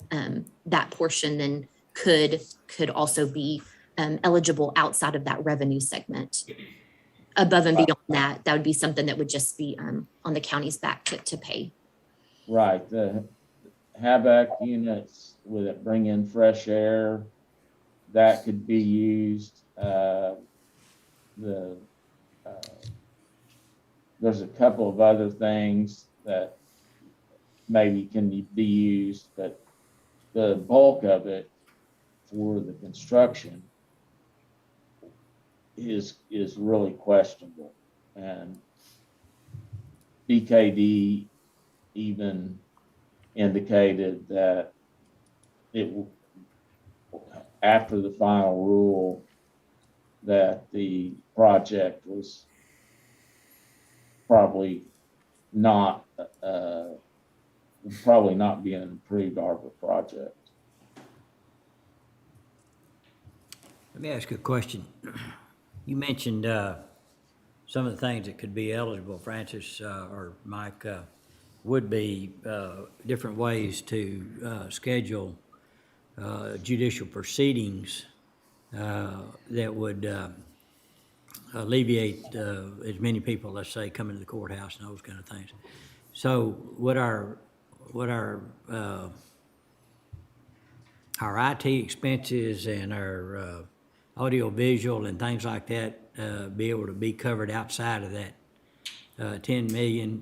That portion then could also be eligible outside of that revenue segment. Above and beyond that would be something that would just be on the county's back to pay. Right, the HVAC units, would it bring in fresh air? That could be used. There's a couple of other things that maybe can be used, but the bulk of it for the construction is really questionable. And BKD even indicated that after the final rule, that the project was probably not be an approved ARPA project. Let me ask you a question. You mentioned some of the things that could be eligible, Francis or Mike, would be different ways to schedule judicial proceedings that would alleviate as many people, let's say, coming to the courthouse and those kind of things. So would our IT expenses and our audio visual and things like that be able to be covered outside of that 10 million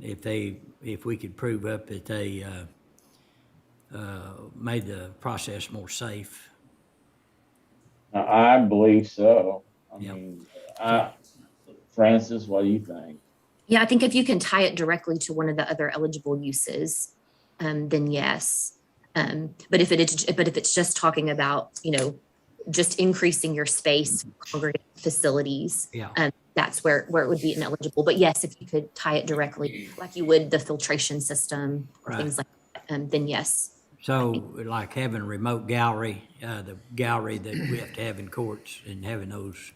if we could prove up that they made the process more safe? I believe so. Yep. Francis, what do you think? Yeah, I think if you can tie it directly to one of the other eligible uses, then yes. But if it's just talking about, just increasing your space, congregate facilities, Yeah. That's where it would be ineligible. But yes, if you could tie it directly, like you would the filtration system, or Right. things like that, then yes. So like having a remote gallery, the gallery that we have to have in courts, and having those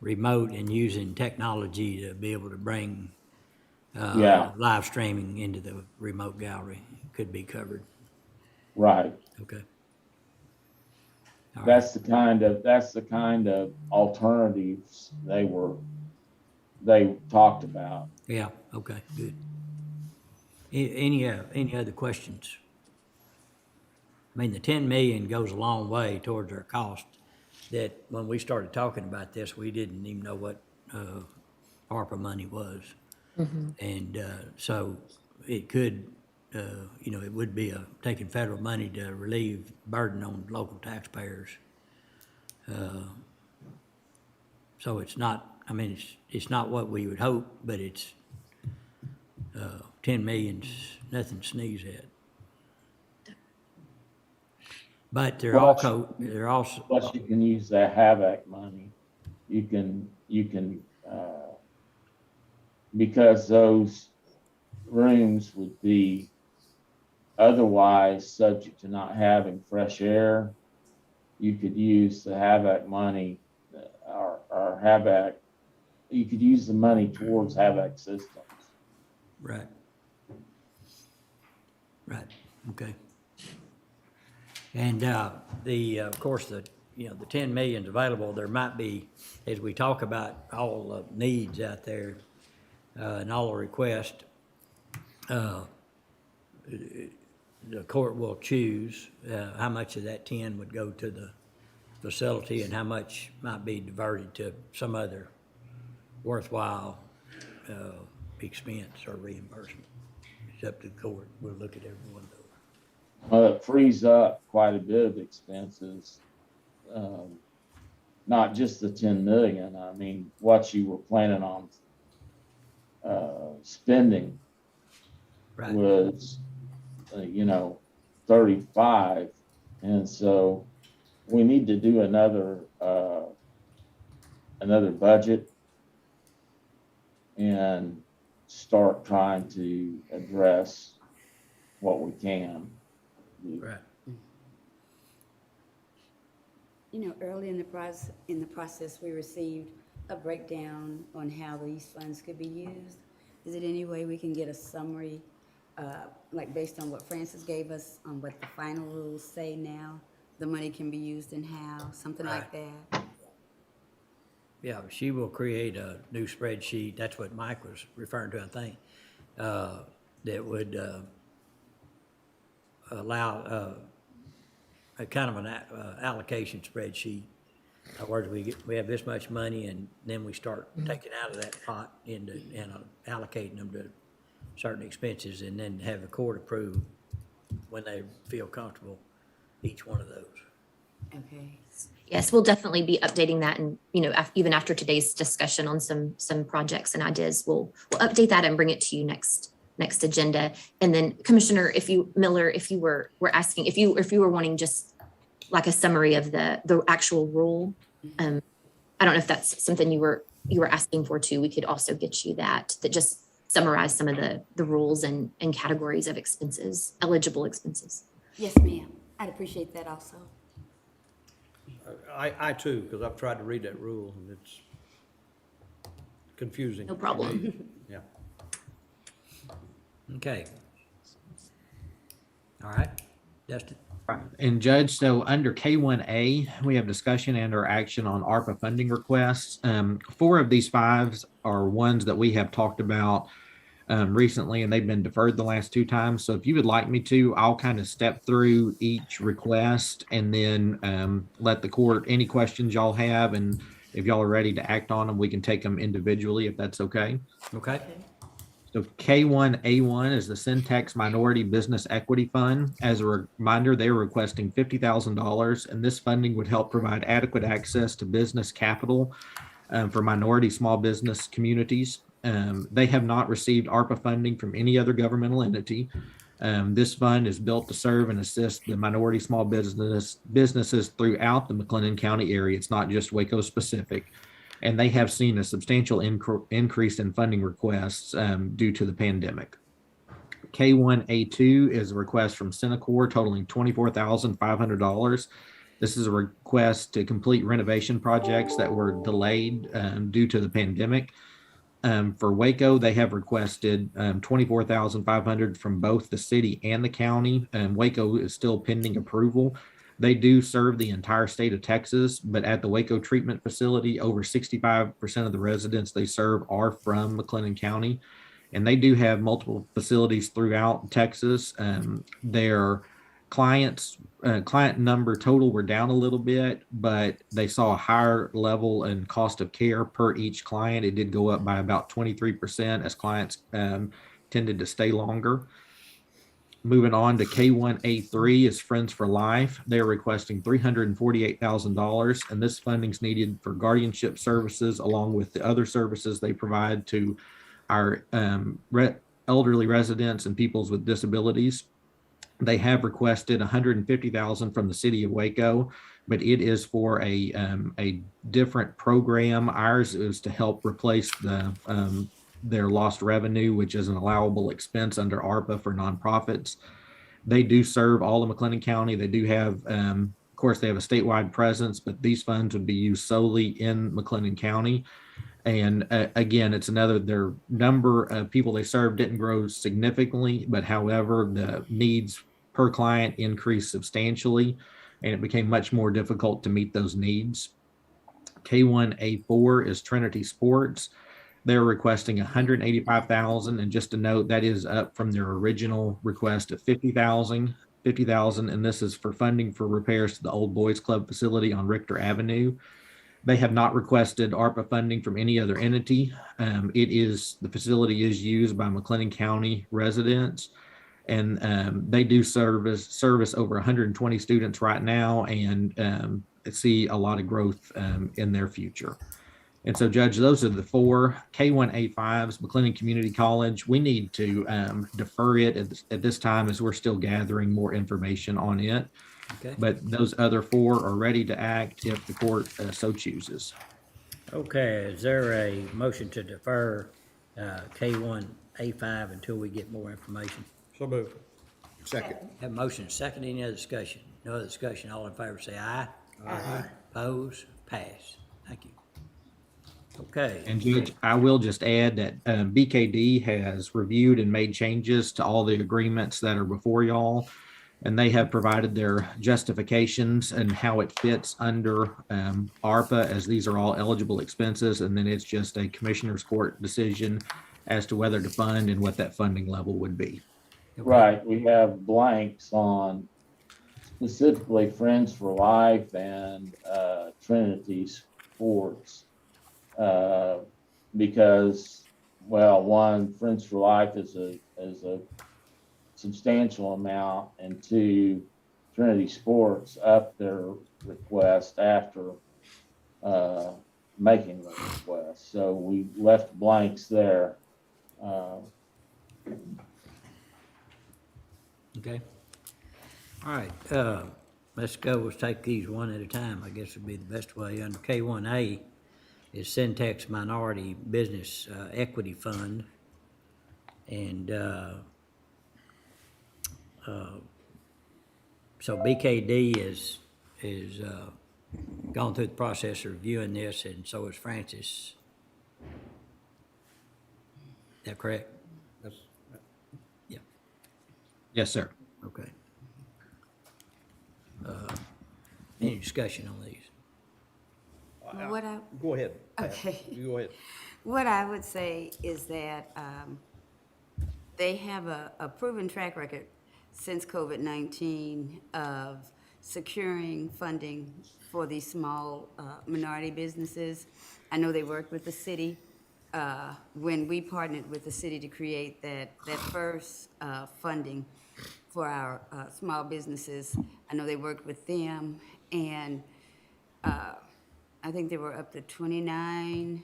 remote and using technology to be able to bring Yeah. live streaming into the remote gallery could be covered. Right. Okay. All right. That's the kind of alternatives they talked about. Yeah, okay, good. Any other questions? I mean, the 10 million goes a long way towards our cost, that when we started talking about this, we didn't even know what ARPA money was. And so it could, it would be taking federal money to relieve burden on local taxpayers. So it's not, it's not what we would hope, but it's 10 million's nothing to sneeze at. But Plus you can use that HVAC money. You can because those rooms would be otherwise subject to not having fresh air. You could use the HVAC money, or HVAC. You could use the money towards HVAC systems. Right. Right, okay. And of course, the 10 million's available. There might be, as we talk about all the needs out there, and all the requests, the court will choose how much of that 10 would go to the facility and how much might be diverted to some other worthwhile expense or reimbursement. It's up to the court. We'll look at every one of those. It frees up quite a bit of expenses. Not just the 10 million. I mean, what you were planning on spending Right. was, 35. And so we need to do another budget and start trying to address what we can. Right. Early in the process, we received a breakdown on how these funds could be used. Is it any way we can get a summary, like based on what Francis gave us, on what the final rules say now, the money can be used and how, something like that? Yeah, she will create a new spreadsheet. That's what Mike was referring to, I think, that would allow a kind of an allocation spreadsheet. In other words, we have this much money, and then we start taking out of that pot and allocating them to certain expenses, and then have the court approve when they feel comfortable each one of those. Okay. Yes, we'll definitely be updating that, and, even after today's discussion on some projects and ideas, we'll update that and bring it to you next agenda. And then Commissioner, Miller, if you were asking, if you were wanting just like a summary of the actual rule, I don't know if that's something you were asking for too. We could also get you that just summarize some of the rules and categories of expenses, eligible expenses. Yes, ma'am. I'd appreciate that also. I too, because I've tried to read that rule and it's confusing. No problem. Yeah. Okay. All right, Justin. And Judge, so under K1A, we have discussion and or action on ARPA funding requests. 4 of these 5 are ones that we have talked about recently, and they've been deferred the last 2 times. So if you would like me to, I'll kind of step through each request and then let the court, any questions y'all have, and if y'all are ready to act on them, we can take them individually if that's okay. Okay. So K1A1 is the Syntex Minority Business Equity Fund. As a reminder, they're requesting $50,000, and this funding would help provide adequate access to business capital for minority small business communities. They have not received ARPA funding from any other governmental entity. This fund is built to serve and assist the minority small businesses throughout the McLennan County area. It's not just Waco specific. And they have seen a substantial increase in funding requests due to the pandemic. K1A2 is a request from Centacor totaling $24,500. This is a request to complete renovation projects that were delayed due to the pandemic. For Waco, they have requested $24,500 from both the city and the county. Waco is still pending approval. They do serve the entire state of Texas, but at the Waco treatment facility, over 65% of the residents they serve are from McLennan County. And they do have multiple facilities throughout Texas. Their client number total were down a little bit, but they saw a higher level and cost of care per each client. It did go up by about 23% as clients tended to stay longer. Moving on to K1A3 is Friends for Life. They're requesting $348,000, and this funding is needed for guardianship services along with the other services they provide to our elderly residents and peoples with disabilities. They have requested $150,000 from the city of Waco, but it is for a different program. Ours is to help replace their lost revenue, which is an allowable expense under ARPA for nonprofits. They do serve all of McLennan County. They do have, of course, they have a statewide presence, but these funds would be used solely in McLennan County. And again, it's their number of people they serve didn't grow significantly, but however, the needs per client increased substantially, and it became much more difficult to meet those needs. K1A4 is Trinity Sports. They're requesting 185,000, and just a note, that is up from their original request of 50,000, and this is for funding for repairs to the old boys club facility on Richter Avenue. They have not requested ARPA funding from any other entity. The facility is used by McLennan County residents, and they do service over 120 students right now, and see a lot of growth in their future. And so, Judge, those are the four K1A5s, McLennan Community College. We need to defer it at this time as we're still gathering more information on it. Okay. But those other four are ready to act if the court so chooses. Okay, is there a motion to defer K1A5 until we get more information? So moved. Second. Have a motion, second, any other discussion? No other discussion, all in favor say aye. Aye. Oppose, pass. Thank you. Okay. And Judge, I will just add that BKD has reviewed and made changes to all the agreements that are before y'all, and they have provided their justifications and how it fits under ARPA, as these are all eligible expenses, and then it's just a commissioner's court decision as to whether to fund and what that funding level would be. Right, we have blanks on specifically Friends for Life and Trinity Sports. Because, well, one, Friends for Life is a substantial amount, and two, Trinity Sports upped their request after making the request. So we left blanks there. Okay. All right, let's go, let's take these one at a time, I guess would be the best way. Under K1A is Syntex Minority Business Equity Fund. And so BKD is gone through the process of reviewing this, and so is Francis. Is that correct? Yeah. Yes, sir. Okay. Any discussion on these? What I, Go ahead. Pat. Okay. You go ahead. what I would say is that they have a proven track record since COVID-19 of securing funding for these small minority businesses. I know they worked with the city when we partnered with the city to create that first funding for our small businesses. I know they worked with them, and I think they were up to 29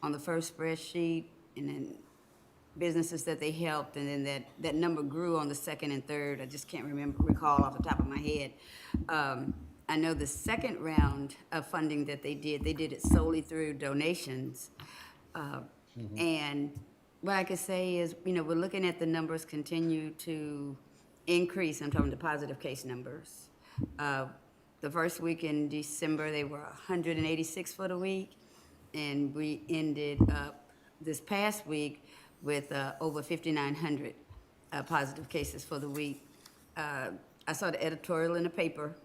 on the first spreadsheet, and then businesses that they helped, and then that number grew on the second and third. I just can't recall off the top of my head. I know the second round of funding that they did it solely through donations. And what I could say is, we're looking at the numbers continue to increase. I'm talking the positive case numbers. The first week in December, they were 186 for the week, and we ended up this past week with over 5,900 positive cases for the week. I saw the editorial in the paper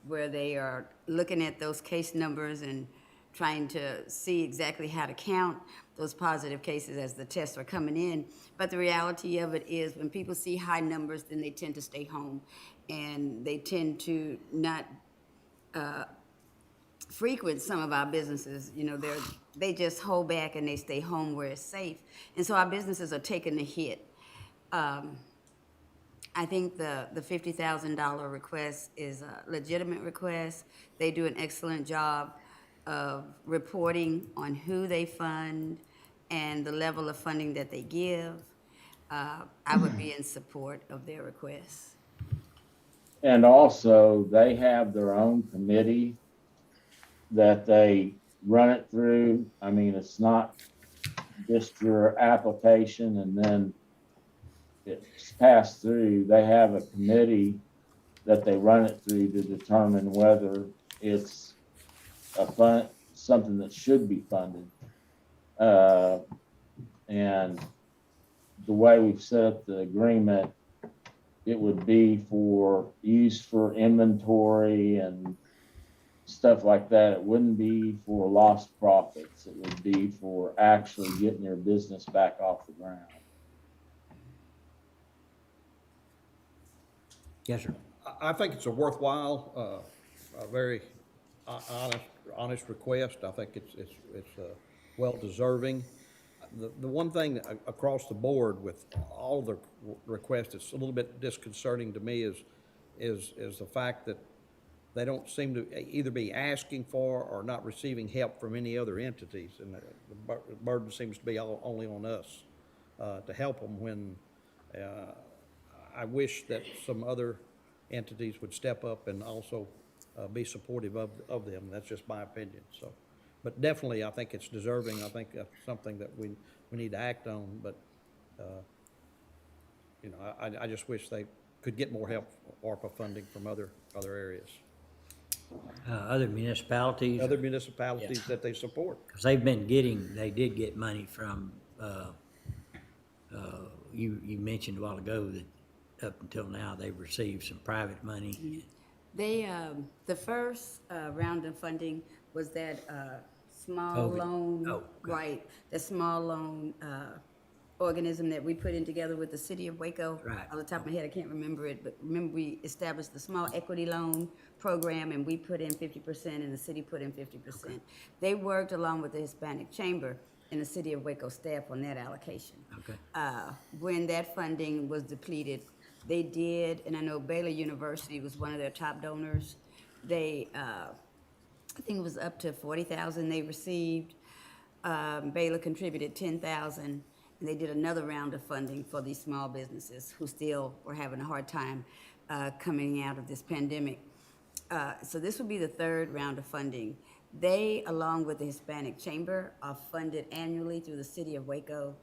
where they are looking at those case numbers and trying to see exactly how to count those positive cases as the tests are coming in. But the reality of it is, when people see high numbers, then they tend to stay home, and they tend to not frequent some of our businesses. They just hold back and they stay home where it's safe. And so our businesses are taking the hit. I think the $50,000 request is a legitimate request. They do an excellent job of reporting on who they fund and the level of funding that they give. I would be in support of their request. And also, they have their own committee that they run it through. I mean, it's not just your application and then it's passed through. They have a committee that they run it through to determine whether it's something that should be funded. And the way we've set up the agreement, it would be for use for inventory and stuff like that, it wouldn't be for lost profits. It would be for actually getting your business back off the ground. Yes, sir. I think it's a worthwhile, a very honest request. I think it's well deserving. The one thing across the board with all the requests that's a little bit disconcerting to me is the fact that they don't seem to either be asking for or not receiving help from any other entities. And the burden seems to be only on us to help them when I wish that some other entities would step up and also be supportive of them. That's just my opinion, so. But definitely, I think it's deserving. I think that's something that we need to act on, but, you know, I just wish they could get more help, ARPA funding from other areas. Other municipalities. Other municipalities that they support. Because they've been getting, they did get money from, you mentioned a while ago that up until now, they've received some private money. They, the first round of funding was that small COVID. loan, Oh, okay. right, the small loan organism that we put in together with the city of Waco. Right. Off the top of my head, I can't remember it, but remember we established the small equity loan program and we put in 50% and the city put in 50%. They worked along with the Hispanic Chamber and the city of Waco staff on that allocation. Okay. When that funding was depleted, they did, and I know Baylor University was one of their top donors. They, I think it was up to 40,000 they received. Baylor contributed 10,000, and they did another round of funding for these small businesses who still were having a hard time coming out of this pandemic. So this would be the third round of funding. They, along with the Hispanic Chamber, are funded annually through the city of Waco.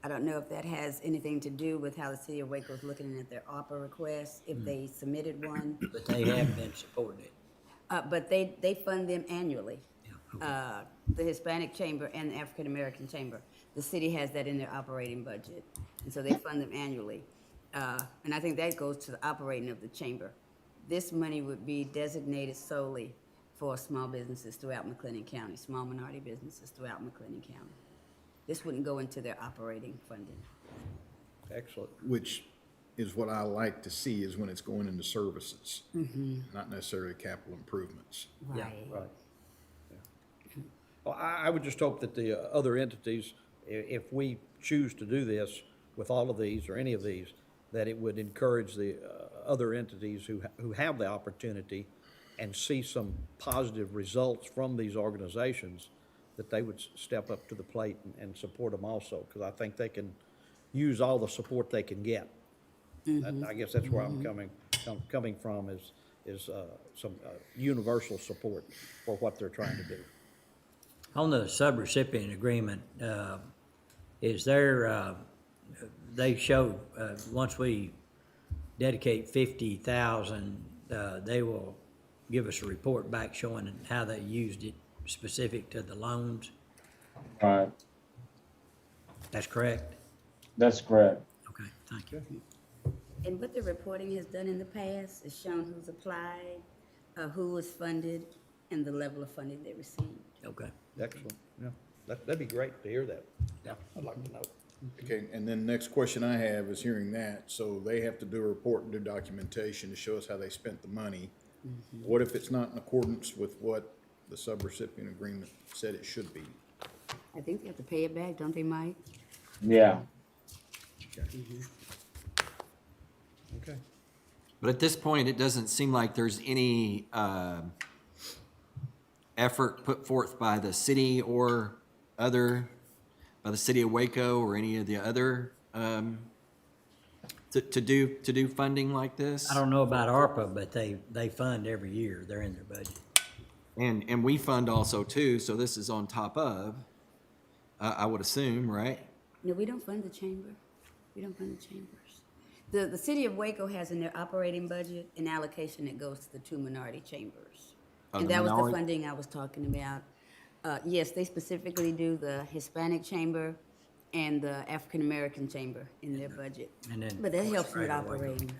I don't know if that has anything to do with how the city of Waco is looking at their ARPA requests, if they submitted one. But they have been supporting it. But they fund them annually. The Hispanic Chamber and the African American Chamber. The city has that in their operating budget, and so they fund them annually. And I think that goes to the operating of the chamber. This money would be designated solely for small businesses throughout McLennan County, small minority businesses throughout McLennan County. This wouldn't go into their operating funding. Excellent. Which is what I like to see is when it's going into services, not necessarily capital improvements. Yeah, Right. Yeah. Well, I would just hope that the other entities, if we choose to do this with all of these or any of these, that it would encourage the other entities who have the opportunity and see some positive results from these organizations, that they would step up to the plate and support them also, because I think they can use all the support they can get. I guess that's where I'm coming from is some universal support for what they're trying to do. On the subrecipient agreement, is there, they show, once we dedicate 50,000, they will give us a report back showing how they used it specific to the loans? Right, That's correct? that's correct. Okay, thank you. And what the reporting has done in the past is shown who's applied, who was funded, and the level of funding they received. Okay. Excellent, yeah. That'd be great to hear that. Yeah. I'd like to know. Okay, and then next question I have is hearing that, so they have to do a report and do documentation to show us how they spent the money. What if it's not in accordance with what the subrecipient agreement said it should be? I think they have to pay it back, don't they, Mike? Yeah, Okay. But at this point, it doesn't seem like there's any effort put forth by the city or by the city of Waco or any of the other, to do funding like this. I don't know about ARPA, but they fund every year. They're in their budget. And we fund also too, so this is on top of, I would assume, right? No, we don't fund the chamber. We don't fund the chambers. The city of Waco has in their operating budget an allocation that goes to the two minority chambers. Oh, And the that was the minority- funding I was talking about. Yes, they specifically do the Hispanic Chamber and the African American Chamber in their budget. And then, But that of course, helps with Greater Waco. operating.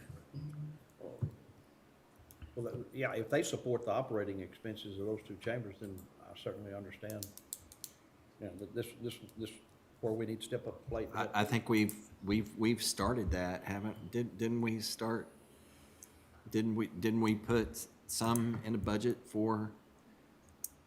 Well, yeah, if they support the operating expenses of those two chambers, then I certainly understand, you know, that this, where we need to step up the plate. I think we've started that, didn't we start? Didn't we put some in the budget for,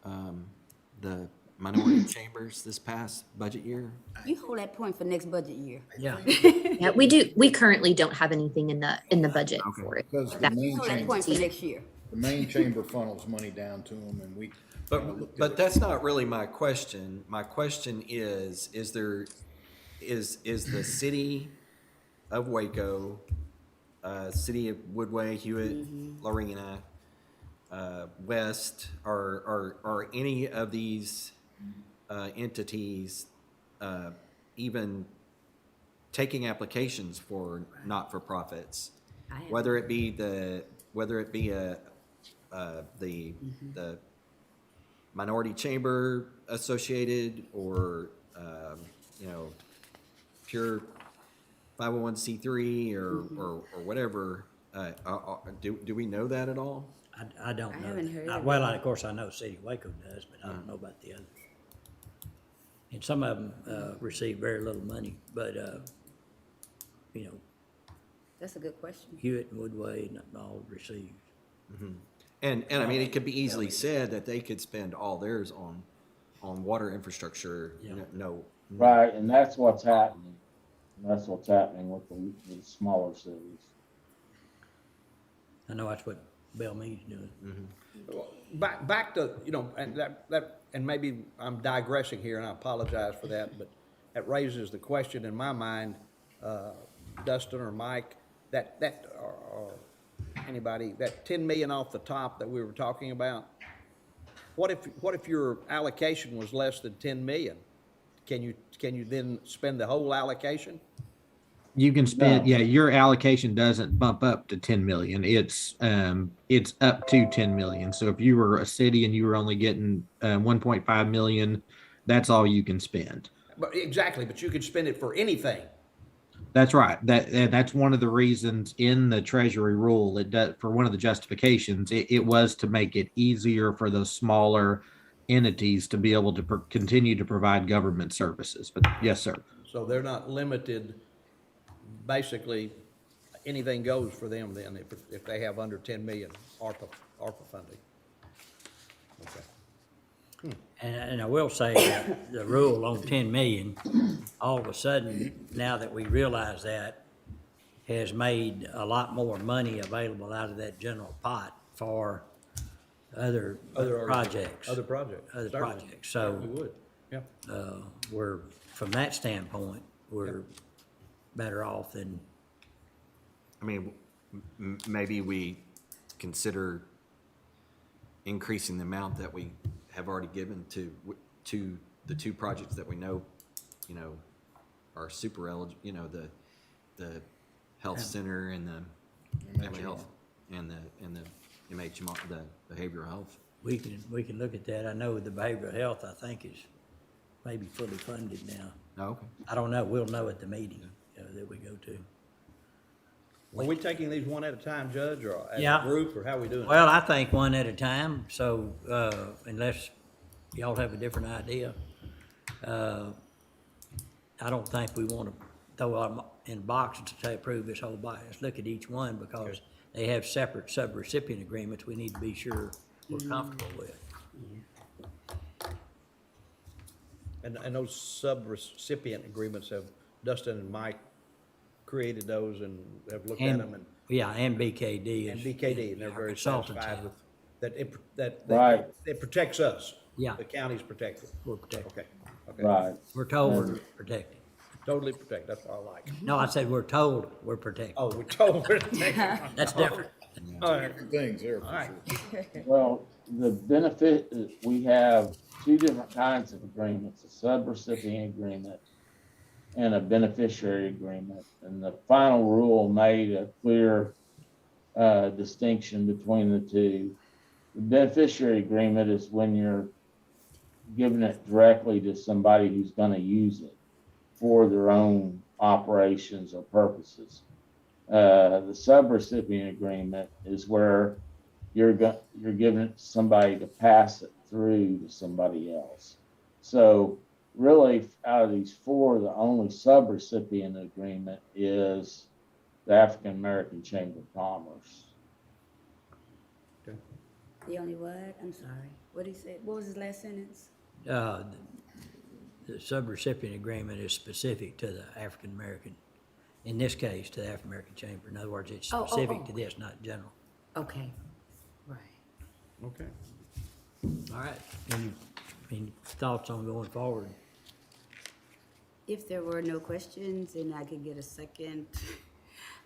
the minority chambers this past budget year? You hold that point for next budget year. Yeah. Yeah, we do, we currently don't have anything in the budget for it. Because the That- main Hold that chamber, point for next year. the main chamber funnels money down to them, and we. But that's not really my question. My question is the city of Waco, city of Woodway, Hewitt, Lorena, West, are any of these entities even taking applications for not-for-profits? Whether it be the minority chamber associated or, you know, pure 501c3 or whatever, do we know that at all? I don't I know. haven't heard of Well, it. of course, I know City of Waco does, but I don't know about the others. And some of them receive very little money, but, you know, That's a good question. Hewitt and Woodway and all receive. And I mean, it could be easily said that they could spend all theirs on water infrastructure, Yeah. no. Right, and that's what's happening. That's what's happening with the smaller cities. I know that's what Belmead's doing. Back to, you know, and and maybe I'm digressing here, and I apologize for that, but that raises the question in my mind, Dustin or Mike, or anybody, that 10 million off the top that we were talking about, what if your allocation was less than 10 million? Can you then spend the whole allocation? You can spend, No. yeah, your allocation doesn't bump up to 10 million. It's up to 10 million. So if you were a city and you were only getting 1.5 million, that's all you can spend. But exactly, but you could spend it for anything. That's right. That's one of the reasons in the Treasury rule, it does, for one of the justifications, it was to make it easier for those smaller entities to be able to continue to provide government services. But yes, sir. So they're not limited, basically, anything goes for them then, if they have under 10 million ARPA funding. Okay. And I will say that the rule on 10 million, all of a sudden, now that we realize that, has made a lot more money available out of that general pot for other projects. Other projects. Other Certainly. projects. So, We would, yeah. we're, from that standpoint, we're better off than, I mean, maybe we consider increasing the amount that we have already given to the two projects that we know, you know, are super eligible, you know, the health center and the family health and the MHMO, the behavioral health. we can look at that. I know the behavioral health, I think, is maybe fully funded now. Oh, okay. I don't know. We'll know at the meeting that we go to. Are we taking these one at a time, Judge, or as a Yeah. group, or how we doing it? Well, I think one at a time, so, unless y'all have a different idea. I don't think we want to throw them in boxes to say approve this whole box. Let's look at each one because they have separate sub-recipient agreements we need to be sure we're comfortable with. And those sub-recipient agreements have Dustin and Mike created those and have looked at them, and Yeah, and BKD is. BKD, and they're our very consultants satisfied have. with, that Right. it protects us. Yeah. The county's protected. We're protected. Okay, Right. We're told we're protected. totally protected, that's what I like. No, I said we're told we're protected. Oh, we're told we're protected. That's different. All right, Different things there, all for right. sure. Well, the benefit, we have two different kinds of agreements, a subrecipient agreement and a beneficiary agreement. And the final rule made a clear distinction between the two. The beneficiary agreement is when you're giving it directly to somebody who's gonna use it for their own operations or purposes. The subrecipient agreement is where you're giving it to somebody to pass it through to somebody else. So really, out of these four, the only subrecipient agreement is the African American Chamber of Commerce. The only what? I'm sorry. What did he say? What was his last sentence? The subrecipient agreement is specific to the African American, in this case, to the African American Chamber. In other words, it's specific to this, not general. Okay, right. Okay. All right. Any thoughts on going forward? If there were no questions and I could get a second,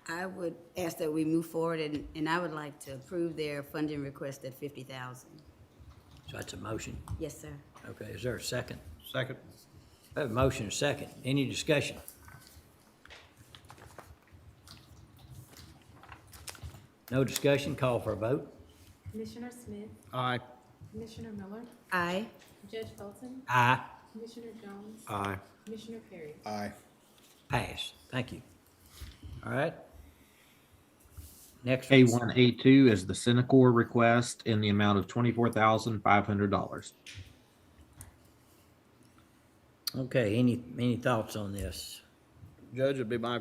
I would ask that we move forward and I would like to approve their funding request at 50,000. So that's a motion. Yes, sir. Okay, is there a second? Second. I have a motion and a second. Any discussion? No discussion, call for a vote. Commissioner Smith, Aye. Commissioner Miller, Aye. Judge Bolton, Aye. Commissioner Jones, Aye. Commissioner Perry. Aye. Pass. Thank you. All right. Next. A1, A2 is the Centacor request in the amount of $24,500. Okay, any thoughts on this? Judge, it'd be my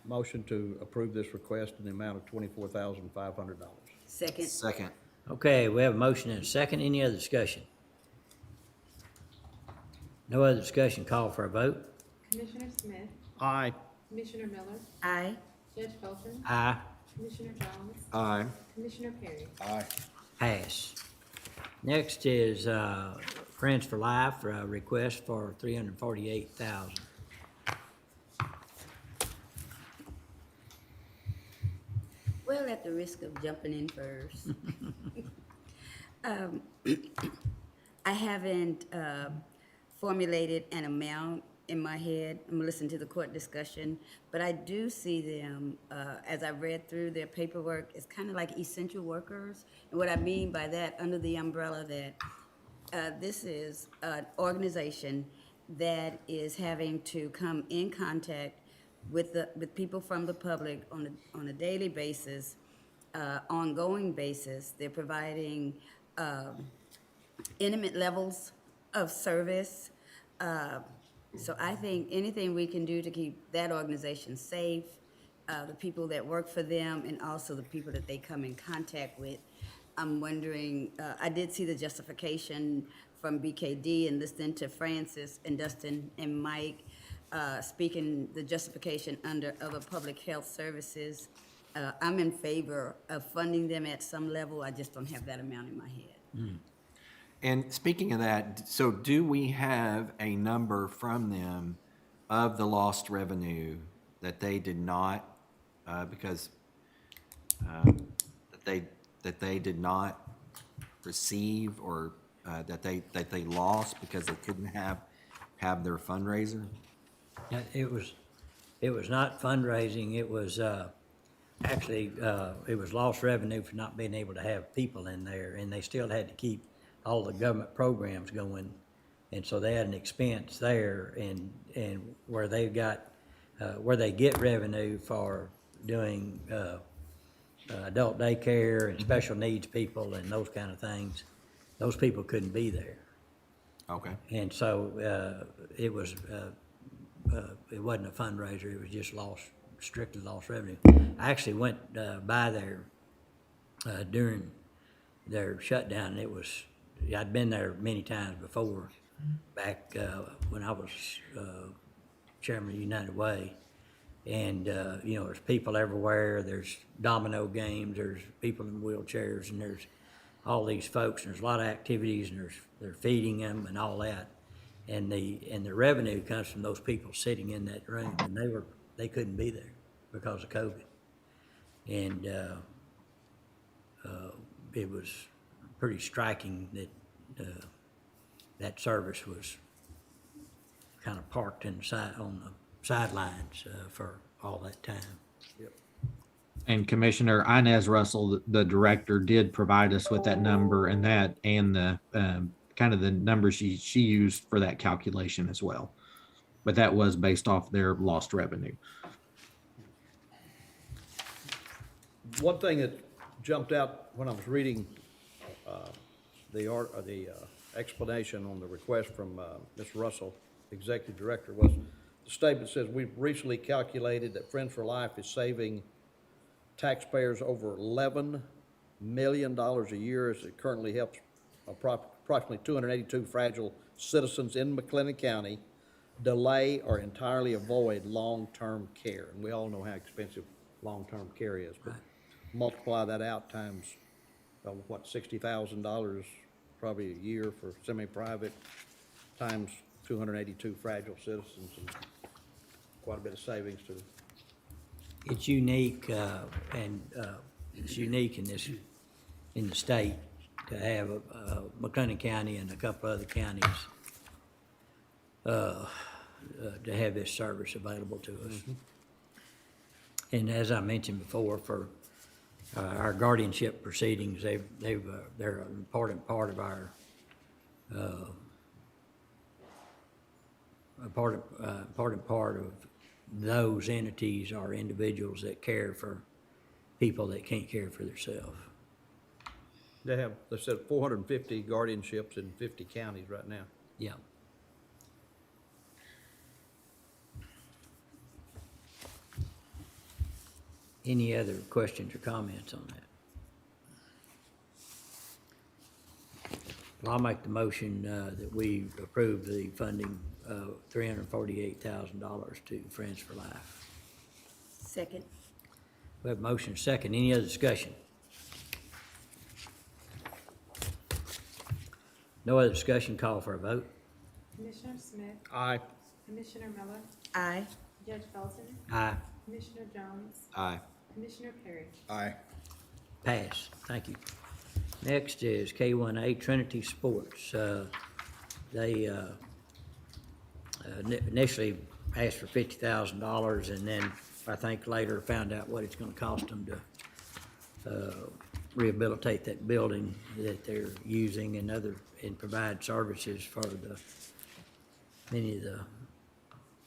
motion to approve this request in the amount of $24,500. Second. Second. Okay, we have a motion and a second. Any other discussion? No other discussion, call for a vote. Commissioner Smith, Aye. Commissioner Miller, Aye. Judge Bolton, Aye. Commissioner Jones, Aye. Commissioner Perry. Aye. Pass. Next is Friends for Life, request for $348,000. Well, at the risk of jumping in first. I haven't formulated an amount in my head. I'm listening to the court discussion, but I do see them, as I read through their paperwork, it's kind of like essential workers. And what I mean by that, under the umbrella that this is an organization that is having to come in contact with people from the public on a daily basis, ongoing basis. They're providing intimate levels of service. So I think anything we can do to keep that organization safe, the people that work for them, and also the people that they come in contact with. I'm wondering, I did see the justification from BKD and listening to Francis and Dustin and Mike speaking the justification under other public health services. I'm in favor of funding them at some level. I just don't have that amount in my head. And speaking of that, so do we have a number from them of the lost revenue that they did not, because that they did not receive, or that they lost because they couldn't have their fundraiser? It was not fundraising, it was actually, it was lost revenue for not being able to have people in there, and they still had to keep all the government programs going, and so they had an expense there, and where they've got, where they get revenue for doing adult daycare and special needs people and those kind of things, those people couldn't be there. Okay. And so it wasn't a fundraiser, it was just strictly lost revenue. I actually went by there during their shutdown, and it was, I'd been there many times before, back when I was chairman of United Way. And, there's people everywhere, there's domino games, there's people in wheelchairs, and there's all these folks, and there's a lot of activities, and they're feeding them and all that. And the revenue comes from those people sitting in that room, and they couldn't be there because of COVID. And it was pretty striking that that service was kind of parked on the sidelines for all that time. And Commissioner Inez Russell, the director, did provide us with that number and the kind of the numbers she used for that calculation as well. But that was based off their lost revenue. One thing that jumped out when I was reading the explanation on the request from Ms. Russell, Executive Director, was the statement says, "We've recently calculated that Friends for Life is saving taxpayers over $11 million a year as it currently helps approximately 282 fragile citizens in McLennan County delay or entirely avoid long-term care." And we all know how expensive long-term care is, but multiply that out times, what, $60,000 probably a year for semi-private, times 282 fragile citizens, and quite a bit of savings to the It's unique, and it's unique in this, in the state to have McLennan County and a couple other counties to have this service available to us. And as I mentioned before, for our guardianship proceedings, they're an important part of our important part of those entities are individuals that care for people that can't care for themselves. They said 450 guardianships in 50 counties right now. Yeah. Any other questions or comments on that? Well, I'll make the motion that we approve the funding of $348,000 to Friends for Life. Second. We have a motion second. Any other discussion? No other discussion, call for a vote. Commissioner Smith, Aye. Commissioner Miller, Aye. Judge Felton, Aye. Commissioner Jones, Aye. Commissioner Perry. Aye. Pass. Thank you. Next is K1A Trinity Sports. They initially asked for $50,000 and then I think later found out what it's gonna cost them to rehabilitate that building that they're using and provide services for many of the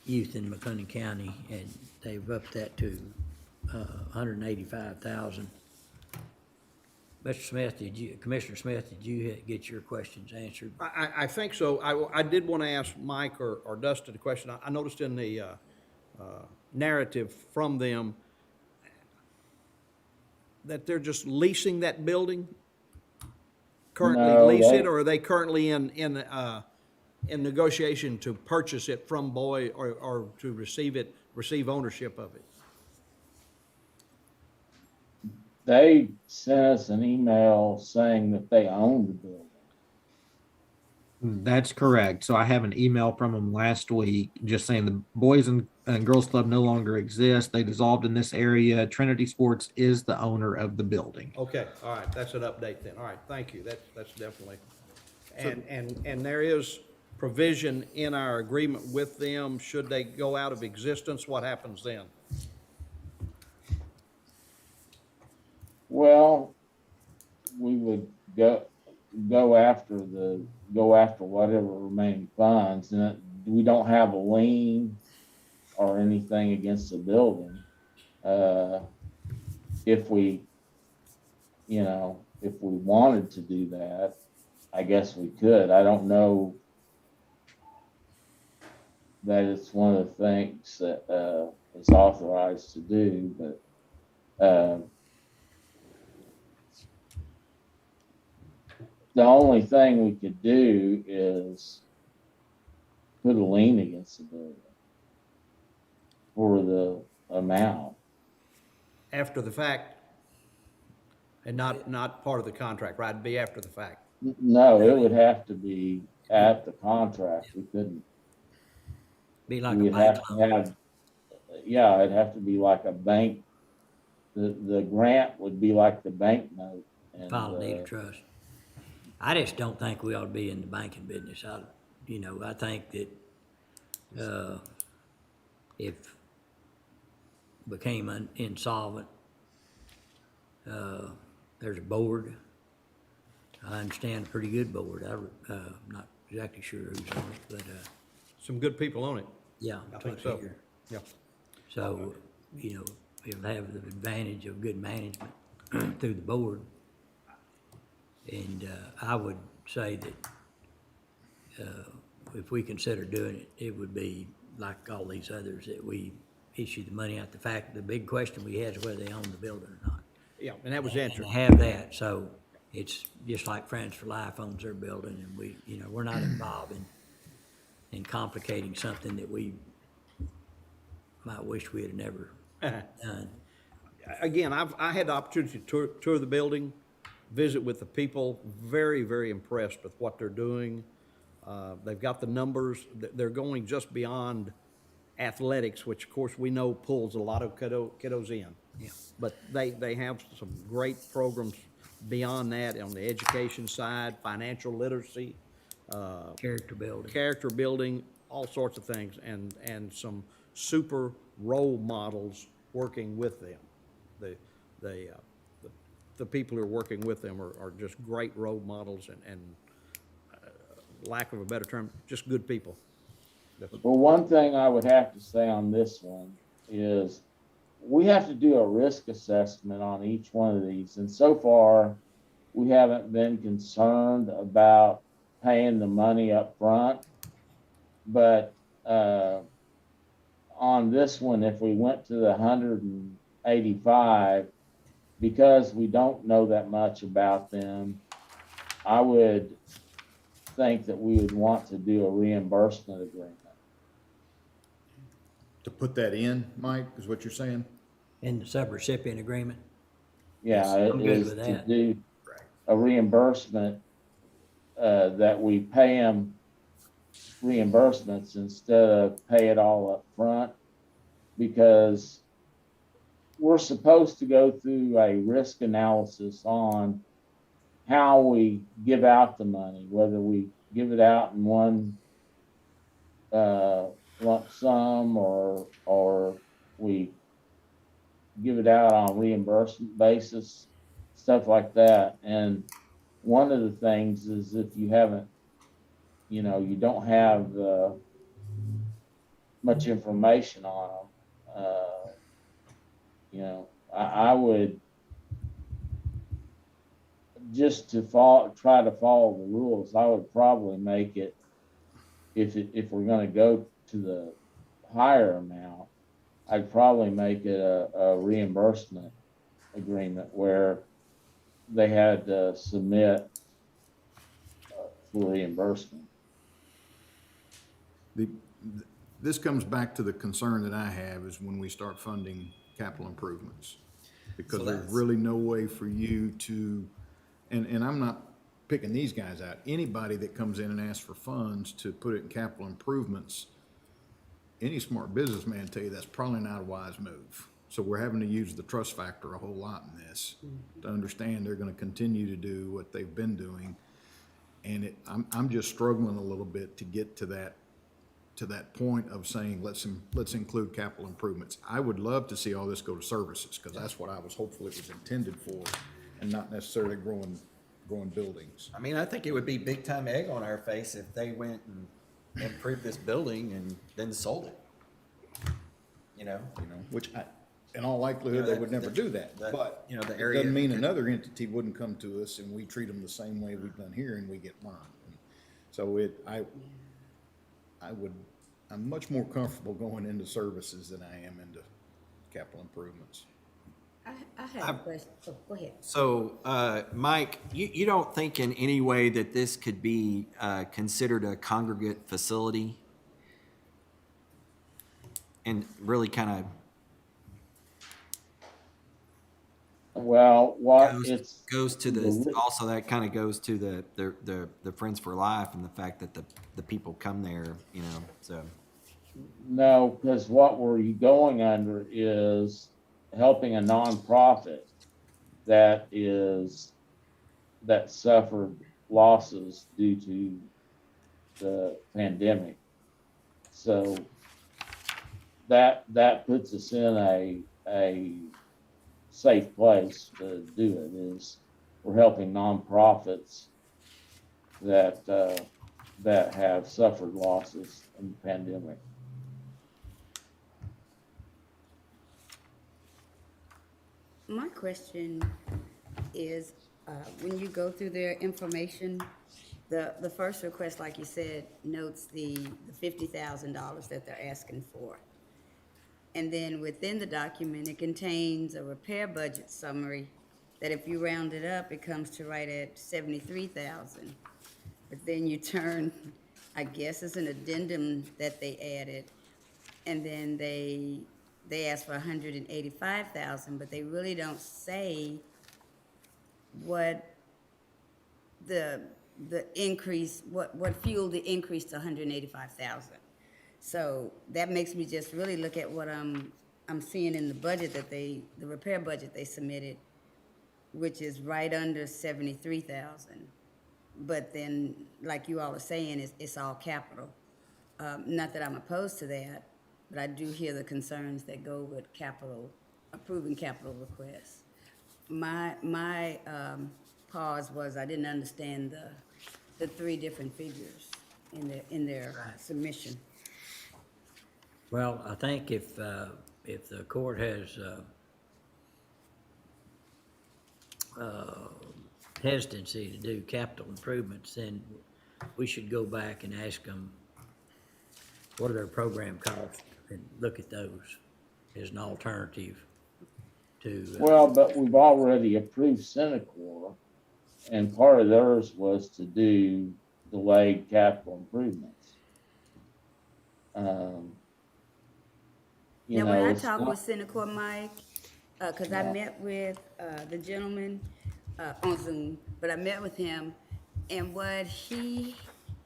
youth in McLennan County, and they've upped that to $185,000. Mr. Smith, Commissioner Smith, did you get your questions answered? I think so. I did want to ask Mike or Dustin a question. I noticed in the narrative from them that they're just leasing that building? Currently No, lease they- it, or are they currently in negotiation to purchase it from Boyd or to receive ownership of it? They sent us an email saying that they own the building. That's correct. So I have an email from them last week just saying the Boys and Girls Club no longer exists. They dissolved in this area. Trinity Sports is the owner of the building. Okay, all right, that's an update then. All right, thank you. That's definitely. And there is provision in our agreement with them, should they go out of existence, what happens then? Well, we would go after whatever remaining funds, and we don't have a lien or anything against the building. If we wanted to do that, I guess we could. I don't know that it's one of the things that is authorized to do, but the only thing we could do is put a lien against the building for the amount. After the fact, and not part of the contract, right? It'd be after the fact. No, it would have to be at the contract. We couldn't. Be like a We'd bank have to loan. have, yeah, it'd have to be like a bank. The grant would be like the bank note. And, File a deed of trust. I just don't think we ought to be in the banking business. I think that if became insolvent, there's a board. I understand a pretty good board. I'm not exactly sure who's on it, but Some good people on it. yeah. I think so. figure. Yeah. So, it'll have the advantage of good management through the board. And I would say that if we consider doing it, it would be like all these others, that we issue the money out. The big question we had is whether they own the building or not. Yeah, and that was And answered. to have that, so it's just like Friends for Life owns their building, and we, we're not involved in complicating something that we might wish we had never done. Again, I had the opportunity to tour the building, visit with the people, very, very impressed with what they're doing. They've got the numbers, they're going just beyond athletics, which of course we know pulls a lot of kiddos in. Yeah. But they have some great programs beyond that on the education side, financial literacy, Character building. all sorts of things, and some super role models working with them. The people who are working with them are just great role models and lack of a better term, just good people. Well, one thing I would have to say on this one is we have to do a risk assessment on each one of these. And so far, we haven't been concerned about paying the money up front. But on this one, if we went to the 185, because we don't know that much about them, I would think that we would want to do a reimbursement agreement. To put that in, Mike, is what you're saying? In the subrecipient agreement. Yeah, I'm it good is with to that. do a reimbursement, that we pay them reimbursements instead of pay it all up front, because we're supposed to go through a risk analysis on how we give out the money, whether we give it out in one lump sum or we give it out on reimbursement basis, stuff like that. And one of the things is if you haven't, you don't have much information on them, I would just try to follow the rules. I would probably make it, if we're going to go to the higher amount, I'd probably make it a reimbursement agreement where they had to submit for reimbursement. This comes back to the concern that I have is when we start funding capital improvements. Because there's really no way for you to, and I'm not picking these guys out, anybody that comes in and asks for funds to put it in capital improvements, any smart businessman tell you that's probably not a wise move. So we're having to use the trust factor a whole lot in this to understand they're gonna continue to do what they've been doing. And I'm just struggling a little bit to get to that point of saying, let's include capital improvements. I would love to see all this go to services, because that's what I was hopeful it was intended for, and not necessarily growing buildings. I mean, I think it would be big time egg on our face if they went and improved this building and then sold it. Which in all likelihood, they would never do that, but the it area. doesn't mean another entity wouldn't come to us and we treat them the same way we've done here and we get mine. So I'm much more comfortable going into services than I am into capital improvements. I have a question. Oh, go ahead. So, Mike, you don't think in any way that this could be considered a congregate facility? And really kind of goes to the, also that kind of goes to the Friends for Life and the fact that the people come there, so. No, because what we're going under is helping a nonprofit that suffered losses due to the pandemic. So that puts us in a safe place to do it. Is we're helping nonprofits that have suffered losses in the pandemic. My question is, when you go through their information, the first request, like you said, notes the $50,000 that they're asking for. And then within the document, it contains a repair budget summary that if you round it up, it comes to right at 73,000. But then you turn, I guess it's an addendum that they added, and then they ask for 185,000, but they really don't say what the increase, what fueled the increase to 185,000. So that makes me just really look at what I'm seeing in the budget that the repair budget they submitted, which is right under 73,000. But then, like you all are saying, it's all capital. Not that I'm opposed to that, but I do hear the concerns that go with capital, approving capital requests. My pause was I didn't understand the three different figures in their submission. Well, I think if the court has hesitancy to do capital improvements, then we should go back and ask them, what are their program costs, and look at those as an alternative to. Well, but we've already approved Centacor, and part of theirs was to do delayed capital improvements. You Now, when know, I it's talked not- with Centacor Mike, because I met with the gentleman on Zoom, but I met with him, and what he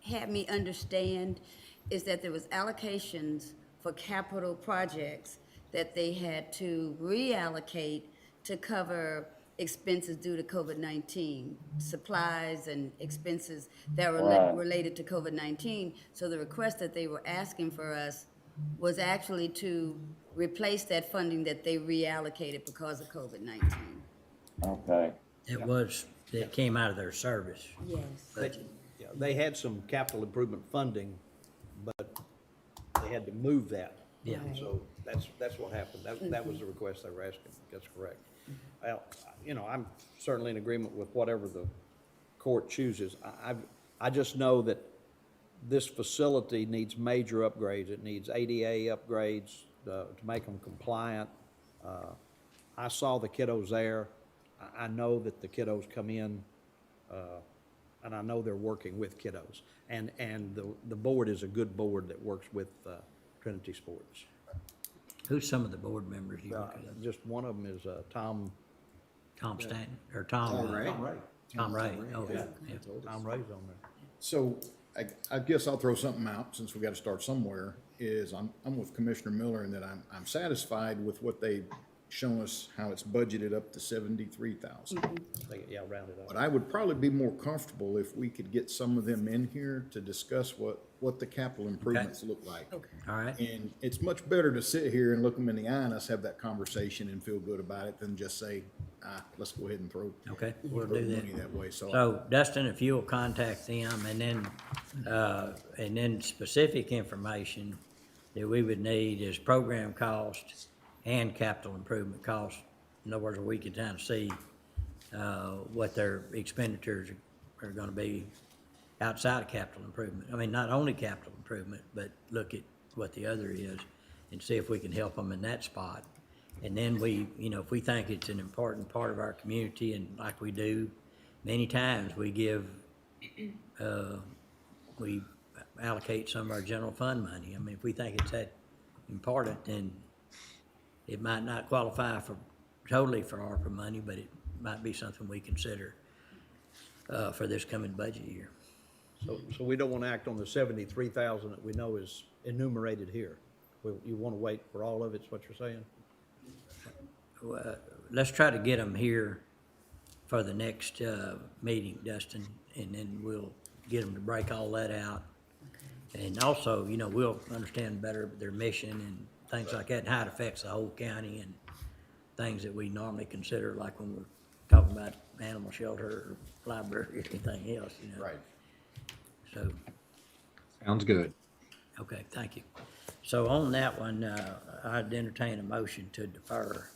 had me understand is that there was allocations for capital projects that they had to reallocate to cover expenses due to COVID-19, supplies and expenses that were Right. related to COVID-19. So the request that they were asking for us was actually to replace that funding that they reallocated because of COVID-19. Okay. It came out of their service Yes. budget. Yeah, they had some capital improvement funding, but they had to move that. Yeah. So that's what happened. That was the request they were asking. That's correct. Well, you know, I'm certainly in agreement with whatever the court chooses. I just know that this facility needs major upgrades. It needs ADA upgrades to make them compliant. I saw the kiddos there. I know that the kiddos come in, and I know they're working with kiddos. And the board is a good board that works with Trinity Sports. Who's some of the board members you work with? Just one of them is Tom. Tom Stanton, or Tom? Tom Ray. Tom Ray, oh, yeah. Tom Ray's on there. So I guess I'll throw something out, since we got to start somewhere, is I'm with Commissioner Miller in that I'm satisfied with what they've shown us, how it's budgeted up to 73,000. Yeah, round it up. But I would probably be more comfortable if we could get some of them in here to discuss what the capital improvements look like. Okay. All right, And it's much better to sit here and look them in the eye and us have that conversation and feel good about it than just say, let's go ahead and throw okay, we'll throw do the that. money that way. So Dustin, if you'll contact them, and then specific information that we would need is program costs and capital improvement costs. In other words, we could kind of see what their expenditures are gonna be outside of capital improvement. I mean, not only capital improvement, but look at what the other is and see if we can help them in that spot. And then we, if we think it's an important part of our community, and like we do, many times we we allocate some of our general fund money. I mean, if we think it's that important, then it might not qualify totally for ARPA money, but it might be something we consider for this coming budget year. So we don't want to act on the 73,000 that we know is enumerated here. You want to wait for all of it, is what you're saying? Let's try to get them here for the next meeting, Dustin, and then we'll get them to break all that out. And also, we'll understand better their mission and things like that, and how it affects the whole county, and things that we normally consider, like when we're talking about animal shelter or library or anything else, Right. So, Sounds good. okay, thank you. So on that one, I'd entertain a motion to defer.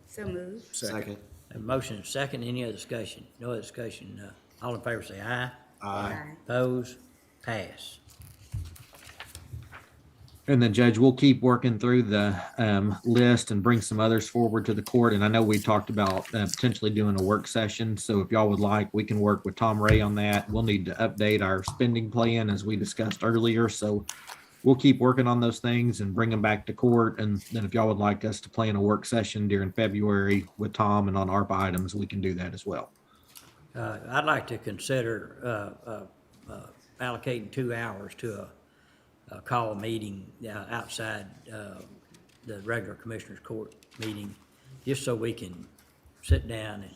So moved. Second. A motion and second, any other discussion? No other discussion, all in favor say aye. Aye. Opposed? Pass. And then, Judge, we'll keep working through the list and bring some others forward to the court. And I know we talked about potentially doing a work session. So if y'all would like, we can work with Tom Ray on that. We'll need to update our spending plan as we discussed earlier. So we'll keep working on those things and bring them back to court. And then if y'all would like us to plan a work session during February with Tom and on ARPA items, we can do that as well. I'd like to consider allocating 2 hours to call a meeting outside the regular Commissioners Court meeting, just so we can sit down and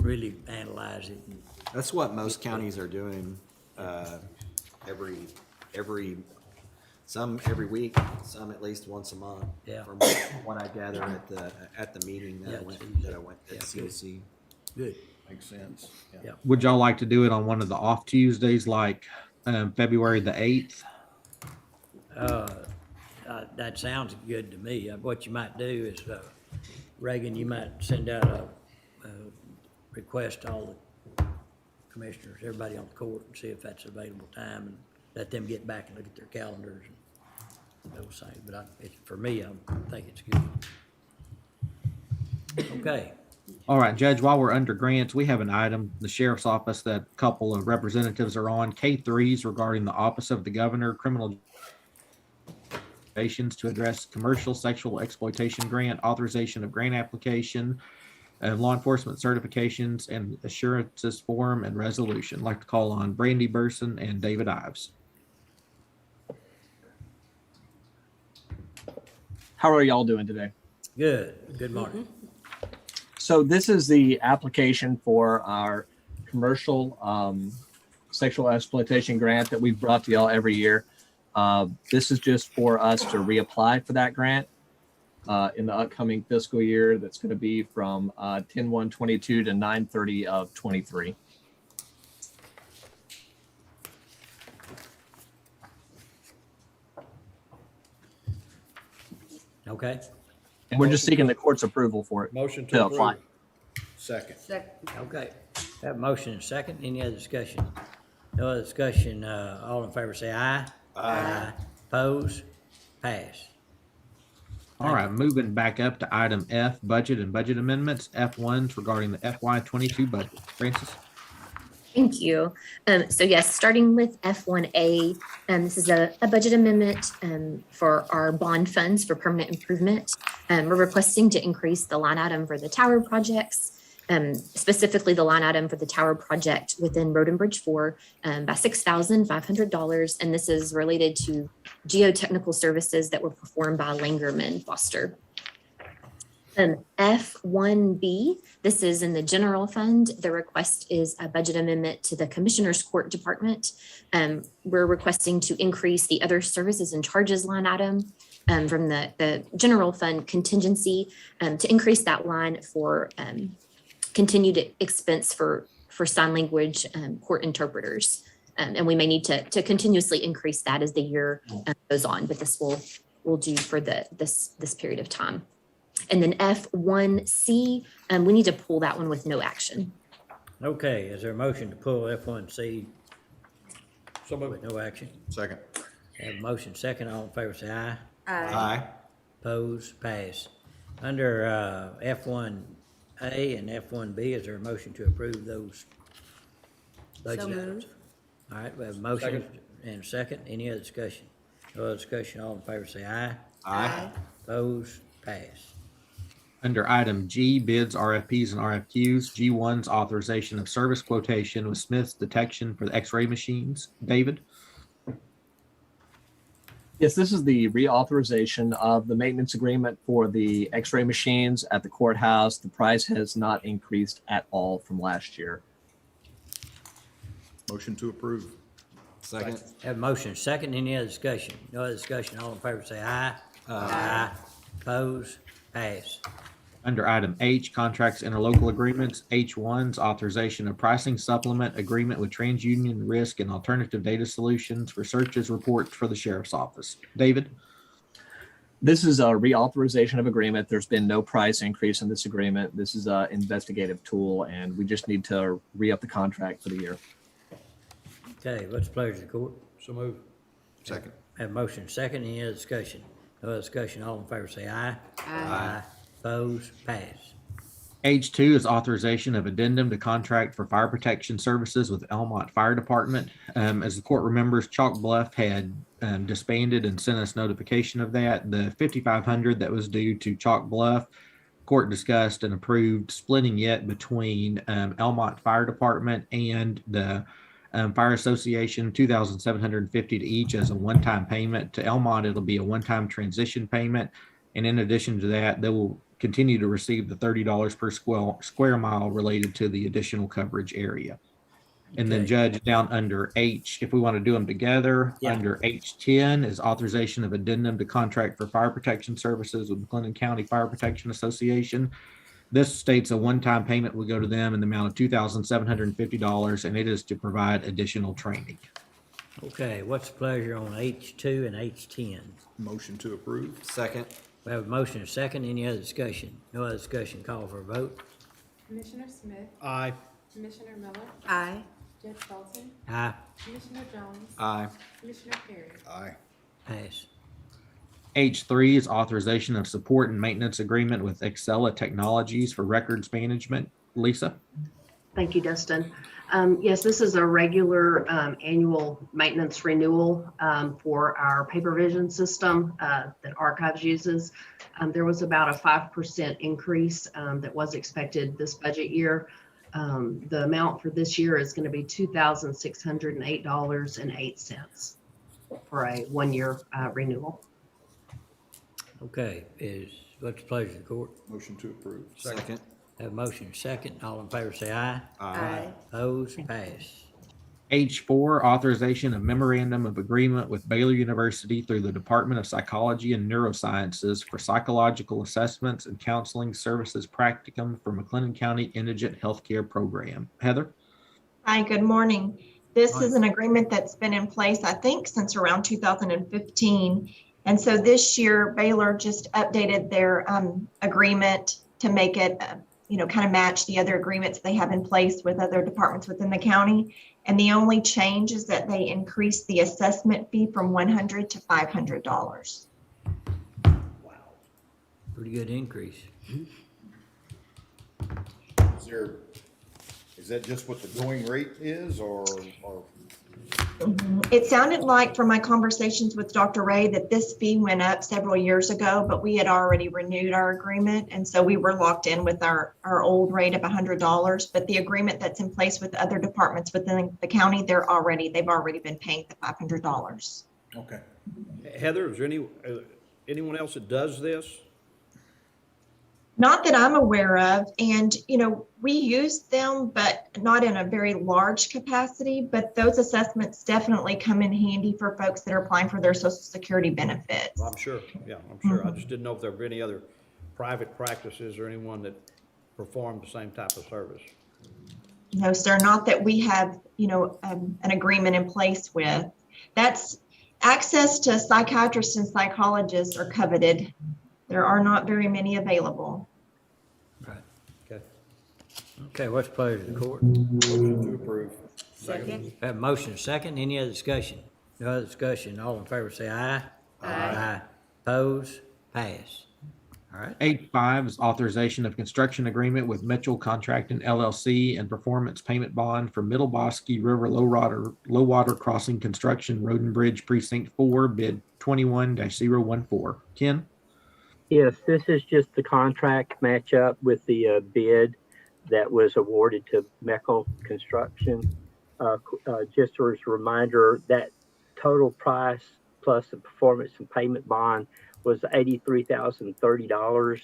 really analyze it. That's what most counties are doing, some every week, some at least once a month. Yeah. From what I gather at the meeting that I went at COC. Good. Makes sense. Yeah. Would y'all like to do it on one of the off Tuesdays, like February the 8th? That sounds good to me. What you might do is, Reagan, you might send out a request to all the commissioners, everybody on the court, and see if that's available time, and let them get back and look at their calendars and those things. But for me, I think it's good. Okay. All right, Judge, while we're under grants, we have an item, the sheriff's office, that a couple of representatives are on, K3s regarding the Office of the Governor, criminal to address commercial sexual exploitation grant, authorization of grant application, law enforcement certifications, and assurances form and resolution. I'd like to call on Brandy Burson and David Ives. How are y'all doing today? Good. Good morning. So this is the application for our commercial sexual exploitation grant that we've brought to y'all every year. This is just for us to reapply for that grant in the upcoming fiscal year. That's going to be from 10/1/22 to 9/30 of 23. Okay. And we're just seeking the court's approval for it. Motion to apply. Second. Okay. Have motion and second. Any other discussion? No other discussion. All in favor say aye. Aye. Oppose? Pass. All right, moving back up to item F, budget and budget amendments. F1's regarding the FY22 budget. Francis? Thank you. So yes, starting with F1A, this is a budget amendment for our bond funds for permanent improvement. We're requesting to increase the line item for the tower projects, specifically the line item for the tower project within Road and Bridge 4 by $6,500. And this is related to geotechnical services that were performed by Langerman Foster. F1B, this is in the general fund. The request is a budget amendment to the Commissioner's Court Department. We're requesting to increase the other services and charges line item from the general fund contingency to increase that line for continued expense for sign language court interpreters. And we may need to continuously increase that as the year goes on, but this will do for this period of time. And then F1C, we need to pull that one with no action. Okay, is there a motion to pull F1C So moved. with no action? Second. Have a motion second. All in favor say aye. Aye. Oppose? Pass. Under F1A and F1B, is there a motion to approve those budget So items? moved. All right, we have a motion and a second. Any other discussion? No other discussion. All in favor say aye. Aye. Oppose? Pass. Under item G, bids, RFPs, and RFQs, G1's authorization of service quotation with Smith's Detection for the X-ray machines. David? Yes, this is the reauthorization of the maintenance agreement for the X-ray machines at the courthouse. The price has not increased at all from last year. Motion to approve. Second. Have a motion second. Any other discussion? No other discussion. All in favor say aye. Aye. Oppose? Pass. Under item H, contracts, interlocal agreements, H1's authorization of pricing supplement agreement with TransUnion Risk and Alternative Data Solutions for searches reports for the sheriff's office. David? This is a reauthorization of agreement. There's been no price increase in this agreement. This is an investigative tool, and we just need to re-up the contract for the year. Okay, what's the pleasure of the court? So move. Second. Have motion second, any other discussion? No other discussion, all in favor say aye. Aye. Opposed, pass. H2 is authorization of addendum to contract for fire protection services with Elmont Fire Department. As the court remembers, Chalk Bluff had disbanded and sent us notification of that. The $5,500 that was due to Chalk Bluff, court discussed and approved splitting it between Elmont Fire Department and the Fire Association, $2,750 to each as a one-time payment. To Elmont, it'll be a one-time transition payment. And in addition to that, they will continue to receive the $30 per square mile related to the additional coverage area. And then Okay. Judge, down under H, if we want to do them together, Yeah. under H10 is authorization of addendum to contract for fire protection services with McLennan County Fire Protection Association. This states a one-time payment will go to them in the amount of $2,750, and it is to provide additional training. Okay, what's the pleasure on H2 and H10? Motion to approve. Second. We have a motion and a second, any other discussion? No other discussion, call for a vote. Commissioner Smith, Aye. Commissioner Miller, Aye. Judge Felton, Aye, Commissioner Jones, Aye. Commissioner Perry. Aye. pass. H3 is authorization of support and maintenance agreement with Excella Technologies for records management. Lisa? Thank you, Dustin. Yes, this is a regular annual maintenance renewal for our paper vision system that Archives uses. There was about a 5% increase that was expected this budget year. The amount for this year is going to be $2,608.08 for a one-year renewal. Okay, what's the pleasure of the court? Motion to approve. Second. Have a motion and a second, all in favor say aye. Aye. Opposed, pass. H4, authorization of memorandum of agreement with Baylor University through the Department of Psychology and Neurosciences for psychological assessments and counseling services practicum for McLennan County Indigent Healthcare Program. Heather? Hi, good morning. This Hi. is an agreement that's been in place, I think, since around 2015. And so this year Baylor just updated their agreement to make it, kind of match the other agreements they have in place with other departments within the county. And the only change is that they increased the assessment fee from $100 to $500. Pretty good increase. Is that just what the going rate is, or It sounded like from my conversations with Dr. Ray that this fee went up several years ago, but we had already renewed our agreement. And so we were locked in with our old rate of $100, but the agreement that's in place with other departments within the county, they've already been paying the $500. okay? Heather, is there anyone else that does this? Not that I'm aware of. And, we use them, but not in a very large capacity, but those assessments definitely come in handy for folks that are applying for their Social Security benefits. Well, I'm sure, yeah, I'm sure. I just didn't know if there were any other private practices or anyone that performed the same type of service. No, sir, not that we have, an agreement in place with. That's access to psychiatrists and psychologists are coveted. There are not very many available. Right. Okay. Okay, what's the pleasure of the court? Motion to approve. Second. Have a motion and a second, any other discussion? No other discussion, all in favor say aye. Aye. Opposed, pass. All right, H5 is authorization of construction agreement with Mitchell Contracting LLC and performance payment bond for Middle Bosque River Low Water Crossing Construction Road and Bridge Precinct 4, bid 21-014. Ken? Yes, this is just the contract match up with the bid that was awarded to Meckel Construction. Just as a reminder, that total price plus the performance and payment bond was $83,030.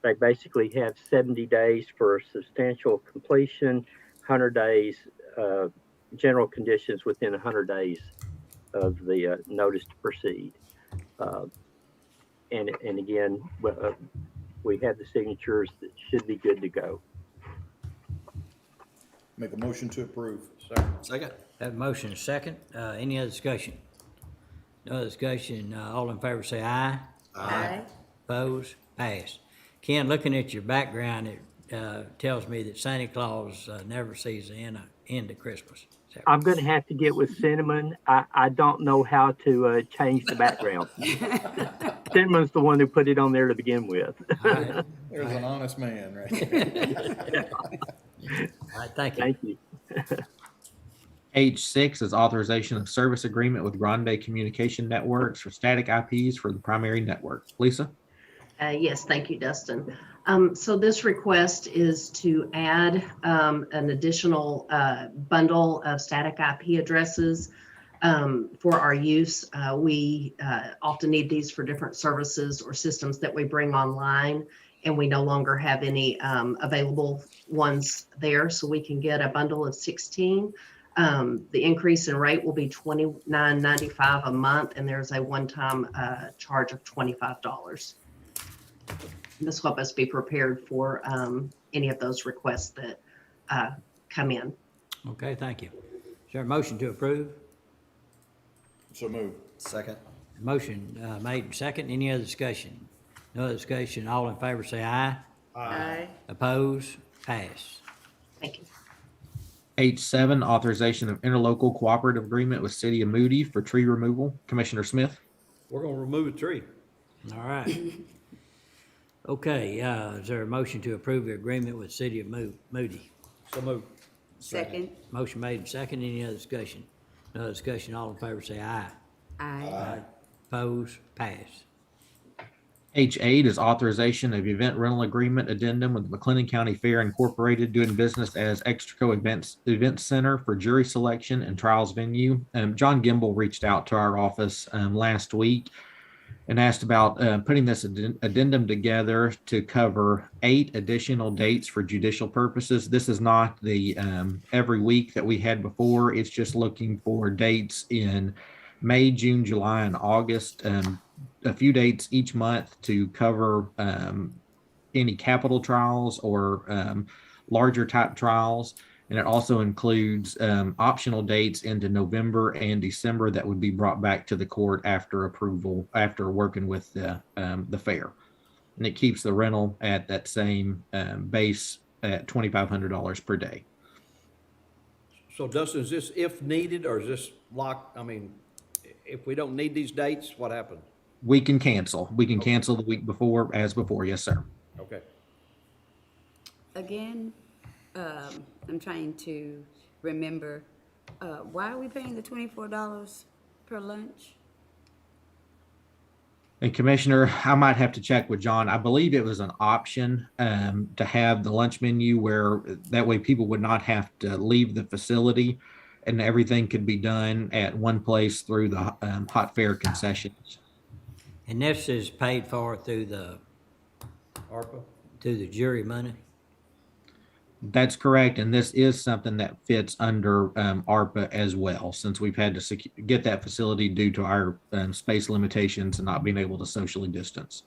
They basically have 70 days for substantial completion, 100 days general conditions within 100 days of the notice to proceed. And again, we have the signatures that should be good to go. Make a motion to approve. Second. have a motion and a second, any other discussion? No other discussion, all in favor say aye. Aye. Opposed? Passed. Ken, looking at your background, it tells me that Santa Claus never sees the end of Christmas. Is that I'm gonna have to get with Cinnamon. I don't know how to change the background. Cinnamon's the one who put it on there to begin with. right? There's an honest man right there. All right, thank you. Thank you. H6 is authorization of service agreement with Grande Communication Networks for static IPs for the primary network. Lisa? Yes, thank you, Dustin. So this request is to add an additional bundle of static IP addresses for our use. We often need these for different services or systems that we bring online, and we no longer have any available ones there, so we can get a bundle of 16. The increase in rate will be $29.95 a month, and there's a one-time charge of $25. This will help us be prepared for any of those requests that come in. Okay, thank you. Is there a motion to approve? So move. Second. Motion made and second. Any other discussion? No other discussion. All in favor say aye. Aye. Opposed? Pass. Thank you. H7, authorization of interlocal cooperative agreement with City of Moody for tree removal. Commissioner Smith? We're gonna remove a tree. All right. Okay, is there a motion to approve the agreement with City of Moody? So move. Second. Motion made and second. Any other discussion? No other discussion. All in favor say aye. Aye. Opposed? Pass. H8 is authorization of event rental agreement addendum with McLennan County Fair Incorporated doing business as Extraco Event Center for jury selection and trials venue. John Gimbel reached out to our office last week and asked about putting this addendum together to cover 8 additional dates for judicial purposes. This is not the every week that we had before. It's just looking for dates in May, June, July, and August. A few dates each month to cover any capital trials or larger type trials. And it also includes optional dates into November and December that would be brought back to the court after approval, after working with the fair. And it keeps the rental at that same base at $2,500 per day. So Dustin, is this if needed or is this locked? I mean, if we don't need these dates, what happens? We can cancel. We can cancel the week before, as before. Yes, sir. Okay. Again, I'm trying to remember, why are we paying the $24 per lunch? And Commissioner, I might have to check with John. I believe it was an option to have the lunch menu where that way people would not have to leave the facility and everything could be done at one place through the hot fair concessions. And this is paid for through the ARPA? through the jury money? That's correct. And this is something that fits under ARPA as well, since we've had to get that facility due to our space limitations and not being able to socially distance.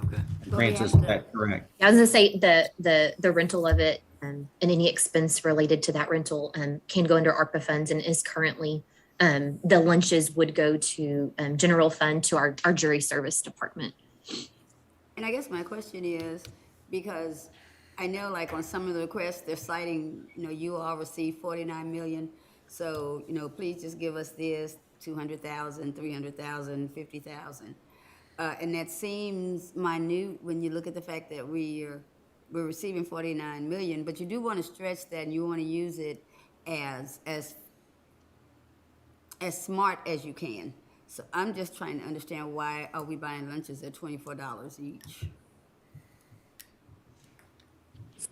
Okay. Francis, is that correct? I was gonna say the rental of it and any expense related to that rental can go under ARPA funds and is currently the lunches would go to general fund to our jury service department. And I guess my question is, because I know like on some of the requests, they're citing, you all received 49 million. So, please just give us this, 200,000, 300,000, 50,000. And that seems minute when you look at the fact that we're receiving 49 million, but you do want to stretch that and you want to use it as smart as you can. So I'm just trying to understand, why are we buying lunches at $24 each?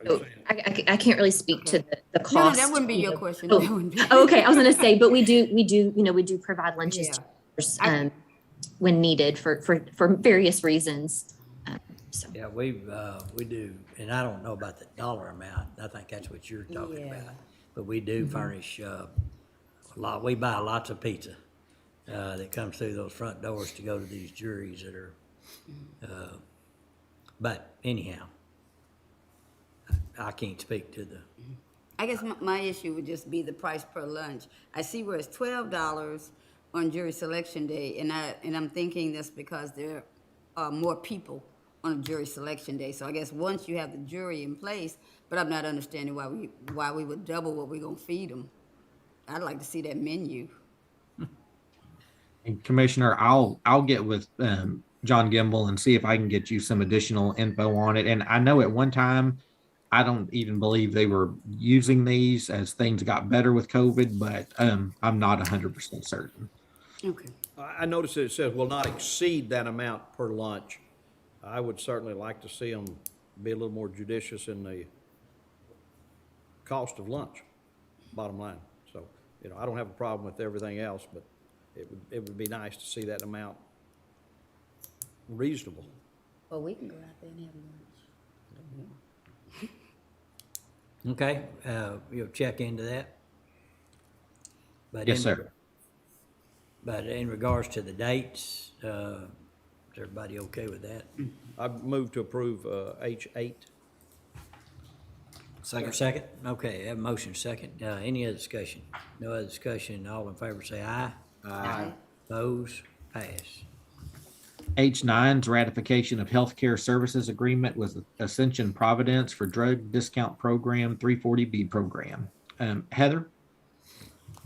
So I can't really speak to the No, cost. that wouldn't be your question. Oh, That wouldn't be- okay. I was gonna say, but we do provide lunches to others, when needed for various reasons. So. Yeah, we do, and I don't know about the dollar amount. I think that's what you're talking about. But we do furnish a lot. We buy lots of pizza that comes through those front doors to go to these juries that are. But anyhow, I can't speak to the. I guess my issue would just be the price per lunch. I see where it's $12 on jury selection day, and I'm thinking that's because they're more people on a jury selection day. So I guess once you have the jury in place, but I'm not understanding why we would double what we're gonna feed them. I'd like to see that menu. And Commissioner, I'll get with John Gimbel and see if I can get you some additional info on it. And I know at one time, I don't even believe they were using these as things got better with COVID, but I'm not 100% certain. Okay. I noticed that it says will not exceed that amount per lunch. I would certainly like to see them be a little more judicious in the cost of lunch, bottom line. So, I don't have a problem with everything else, but it would be nice to see that amount reasonable. Well, we can go out there and have lunch. Okay, you'll check into that? But Yes, in- sir. But in regards to the dates, is everybody okay with that? I move to approve H8. Second? Okay, have a motion second. Any other discussion? No other discussion, all in favor say aye. Aye. Opposed? Pass. H9 is ratification of healthcare services agreement with Ascension Providence for drug discount program 340B program. Heather?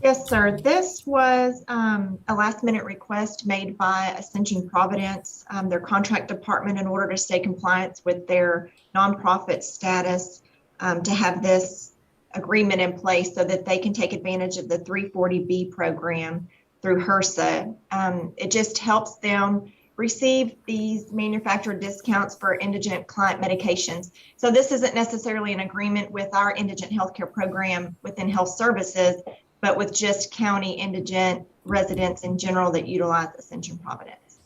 Yes, sir. This was a last minute request made by Ascension Providence, their contract department, in order to stay compliant with their nonprofit status, to have this agreement in place so that they can take advantage of the 340B program through HRSA. It just helps them receive these manufacturer discounts for indigent client medications. So this isn't necessarily an agreement with our indigent healthcare program within health services, but with just county indigent residents in general that utilize Ascension Providence.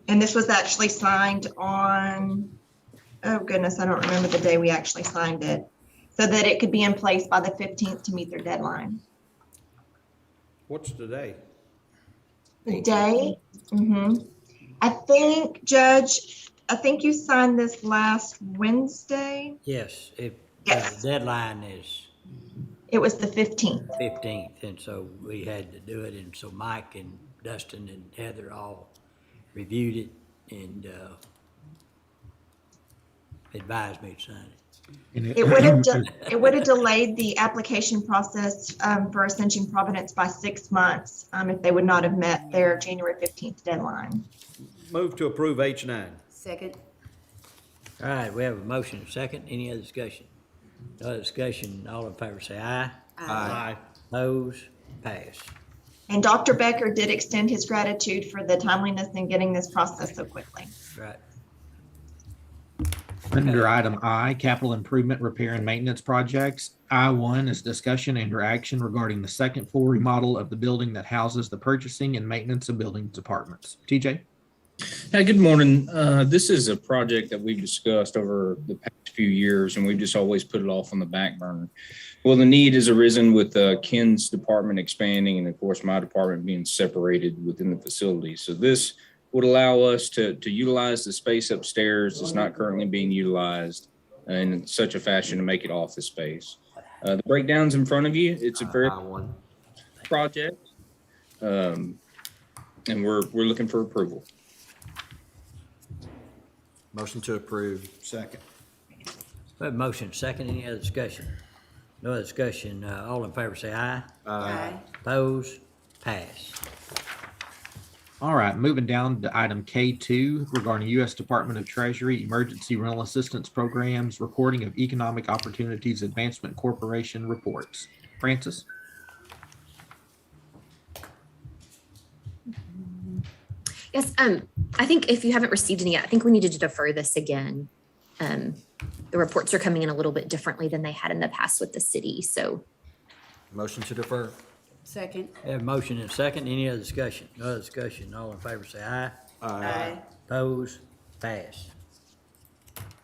And this was actually signed on, oh goodness, I don't remember the day we actually signed it, so that it could be in place by the 15th to meet their deadline. What's today? The day? I think, Judge, you signed this last Wednesday. Yes, if Yes. the deadline is It was the 15th. 15th, and so we had to do it, and so Mike and Dustin and Heather all reviewed it and advised me to sign it. It would have delayed the application process for Ascension Providence by 6 months if they would not have met their January 15th deadline. Move to approve H9. Second. All right, we have a motion and a second. Any other discussion? No other discussion, all in favor say aye. Aye. Opposed? Pass. And Dr. Becker did extend his gratitude for the timeliness in getting this process so quickly. Right. Under item I, capital improvement, repair and maintenance projects. I1 is discussion and or action regarding the second floor remodel of the building that houses the purchasing and maintenance of buildings departments. TJ? Hi, good morning. This is a project that we've discussed over the past few years, and we've just always put it off on the back burner. Well, the need has arisen with Ken's department expanding and, of course, my department being separated within the facility. So this would allow us to utilize the space upstairs that's not currently being utilized in such a fashion to make it office space. The breakdown's in front of you. It's a very project, and we're looking for approval. Motion to approve. Second. We have a motion and a second. Any other discussion? No other discussion, all in favor say aye. Aye. Opposed? Pass. All right, moving down to item K2 regarding U.S. Department of Treasury Emergency Rental Assistance Programs, recording of Economic Opportunities Advancement Corporation reports. Francis? Yes, I think if you haven't received any yet, I think we needed to defer this again. The reports are coming in a little bit differently than they had in the past with the city, so. Motion to defer. Second. We have a motion and a second. Any other discussion? No other discussion, all in favor say aye. Aye. Opposed? Pass.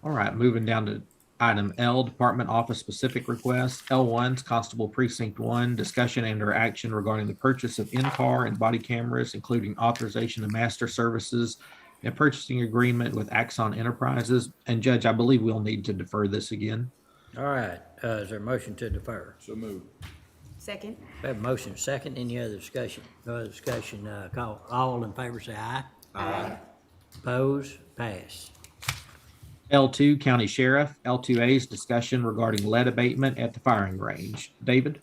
All right, moving down to item L, Department Office Specific Requests. L1's Constable Precinct 1, discussion and or action regarding the purchase of in-car and body cameras, including authorization of master services and purchasing agreement with Axon Enterprises. And Judge, I believe we'll need to defer this again. All right, is there a motion to defer? So move. Second. We have a motion and a second. Any other discussion? No other discussion, call, all in favor say aye. Aye. Opposed? Pass. L2, County Sheriff. L2A is discussion regarding lead abatement at the firing range. David?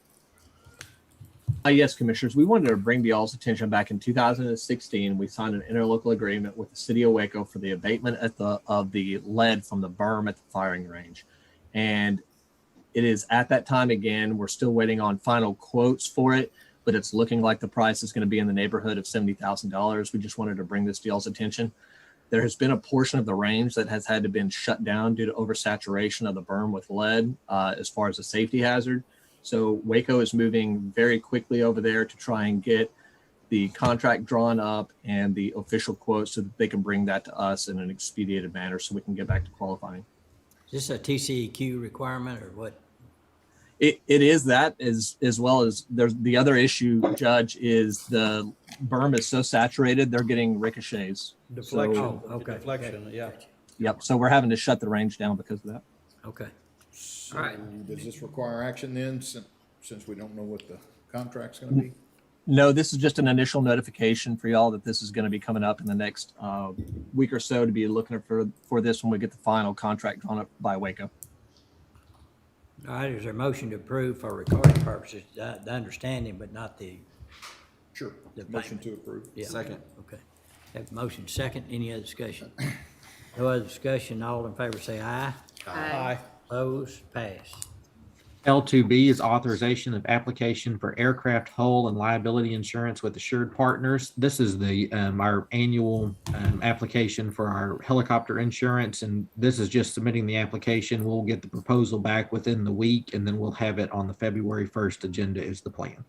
Yes, Commissioners, we wanted to bring to y'all's attention back in 2016, we signed an interlocal agreement with the city of Waco for the abatement of the lead from the berm at the firing range. And it is at that time again, we're still waiting on final quotes for it, but it's looking like the price is going to be in the neighborhood of $70,000. We just wanted to bring this to y'all's attention. There has been a portion of the range that has had to been shut down due to oversaturation of the berm with lead as far as a safety hazard. So Waco is moving very quickly over there to try and get the contract drawn up and the official quotes so that they can bring that to us in an expedited manner so we can get back to qualifying. Is this a TCEQ requirement or what? It is that as well as there's the other issue, Judge, is the berm is so saturated, they're getting ricochets. Deflection, Oh, okay. deflection, yeah. Yep. So we're having to shut the range down because of that. Okay. All right. Does this require action then, since we don't know what the contract's gonna be? No, this is just an initial notification for y'all that this is going to be coming up in the next week or so to be looking for this when we get the final contract drawn up by Waco. All right, is there a motion to approve for recording purposes, the understanding, but not the, Sure. The Motion payment. to approve. yeah. Second. Okay. Have a motion second. Any other discussion? No other discussion. All in favor say aye. Aye. Opposed? Pass. L2B is authorization of application for aircraft hull and liability insurance with Assured Partners. This is the our annual application for our helicopter insurance, and this is just submitting the application. We'll get the proposal back within the week, and then we'll have it on the February 1st agenda is the plan.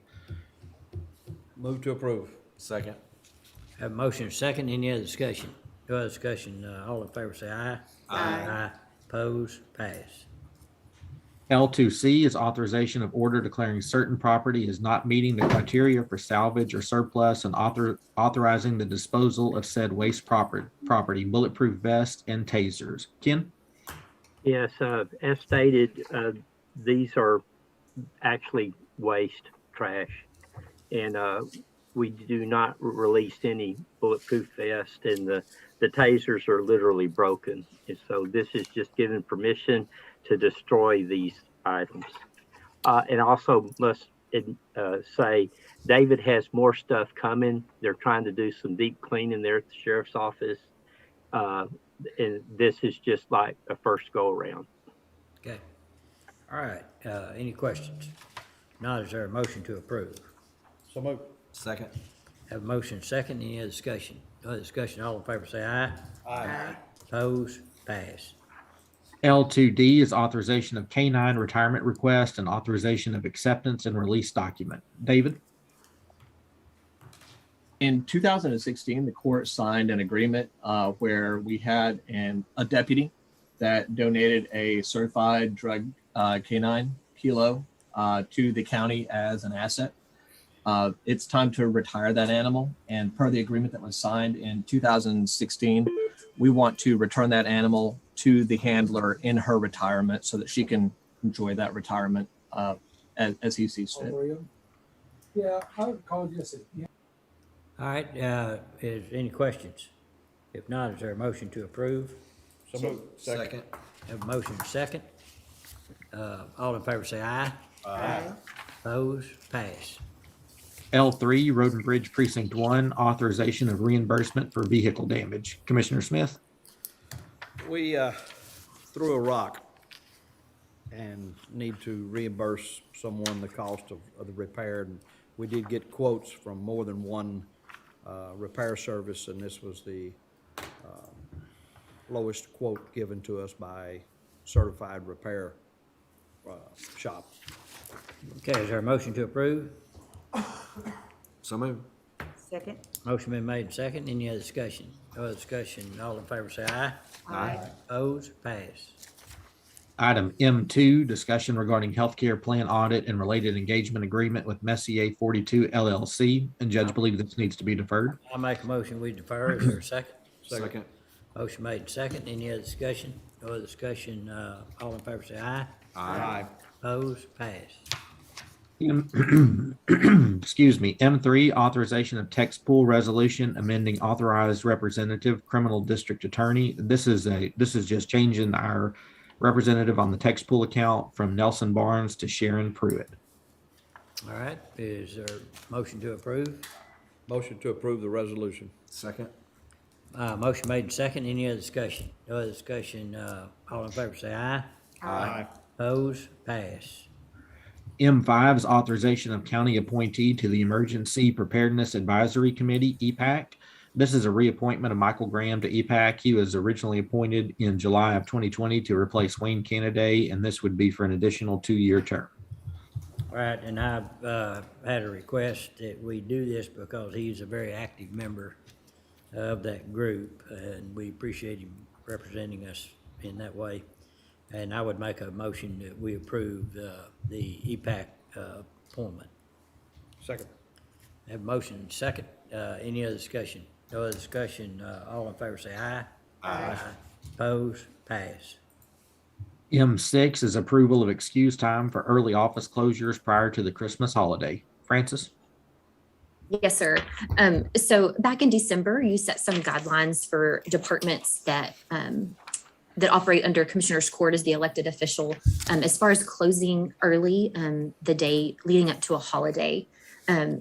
Move to approve. Second. Have a motion second. Any other discussion? No other discussion. All in favor say aye. Aye. Opposed? Pass. L2C is authorization of order declaring certain property as not meeting the criteria for salvage or surplus and authorizing the disposal of said waste property, bulletproof vests and tasers. Ken? Yes, as stated, these are actually waste trash. And we do not release any bulletproof vest, and the tasers are literally broken. And so this is just giving permission to destroy these items. And also must say, David has more stuff coming. They're trying to do some deep cleaning there at the sheriff's office. And this is just like a first go around. Okay. All right. Any questions? Not, is there a motion to approve? So move. Second. Have a motion second. Any other discussion? No other discussion. All in favor say aye. Aye. Opposed? Pass. L2D is authorization of K-9 retirement request and authorization of acceptance and release document. David? In 2016, the court signed an agreement where we had a deputy that donated a certified drug K9 kilo to the county as an asset. It's time to retire that animal, and per the agreement that was signed in 2016, we want to return that animal to the handler in her retirement so that she can enjoy that retirement as he sees fit. Yeah, I called yesterday. All right. Is any questions? If not, is there a motion to approve? So move. Second. Have a motion second. All in favor say aye. Aye. Opposed? Pass. L3, Road and Bridge Precinct 1, authorization of reimbursement for vehicle damage. Commissioner Smith? We threw a rock and need to reimburse someone the cost of the repair. And we did get quotes from more than one repair service, and this was the lowest quote given to us by a certified repair shop. Okay, is there a motion to approve? So move. Second. Motion been made and second. Any other discussion? No other discussion. All in favor say aye. Aye. Opposed? Pass. Item M2, discussion regarding healthcare plan audit and related engagement agreement with Messier 42 LLC. And Judge, believe this needs to be deferred. I make a motion, we defer. Is there a second? Second. Motion made and second. Any other discussion? No other discussion. All in favor say aye. Aye. Opposed? Pass. Excuse me, M3, authorization of text pool resolution amending authorized representative criminal district attorney. This is just changing our representative on the text pool account from Nelson Barnes to Sharon Pruitt. All right, is there a motion to approve? Motion to approve the resolution. Second. Motion made and second. Any other discussion? No other discussion. All in favor say aye. Aye. Opposed? Pass. M5 is authorization of county appointee to the Emergency Preparedness Advisory Committee, EPAC. This is a reappointment of Michael Graham to EPAC. He was originally appointed in July of 2020 to replace Wayne Canada, and this would be for an additional 2-year term. All right, and I've had a request that we do this because he's a very active member of that group, and we appreciate him representing us in that way. And I would make a motion that we approve the EPAC appointment. Second. Have a motion second. Any other discussion? No other discussion. All in favor say aye. Aye. Opposed? Pass. M6 is approval of excuse time for early office closures prior to the Christmas holiday. Francis? Yes, sir. So back in December, you set some guidelines for departments that that operate under Commissioner's Court as the elected official, as far as closing early the day leading up to a holiday. Per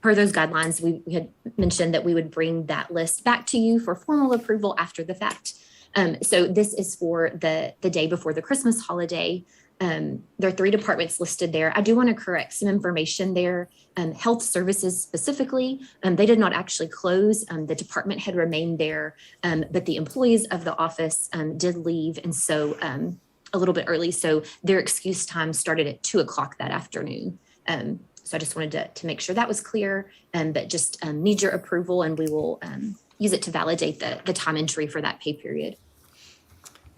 those guidelines, we had mentioned that we would bring that list back to you for formal approval after the fact. So this is for the day before the Christmas holiday. There are 3 departments listed there. I do want to correct some information there. Health services specifically, they did not actually close. The department had remained there, but the employees of the office did leave, and so a little bit early. So their excuse time started at 2:00 that afternoon. So I just wanted to make sure that was clear, but just need your approval, and we will use it to validate the time entry for that pay period.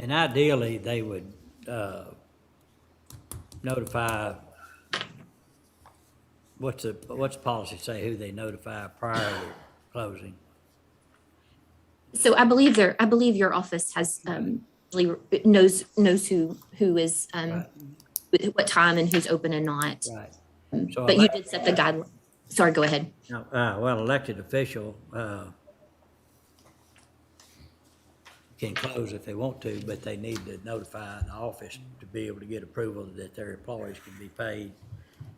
And ideally, they would notify, what's the policy say, who they notify prior to closing? So I believe your office has knows who is what time and who's open and not. Right. But you did set the guideline. Sorry, go ahead. No, well, elected official can close if they want to, but they need to notify the office to be able to get approval that their employees can be paid.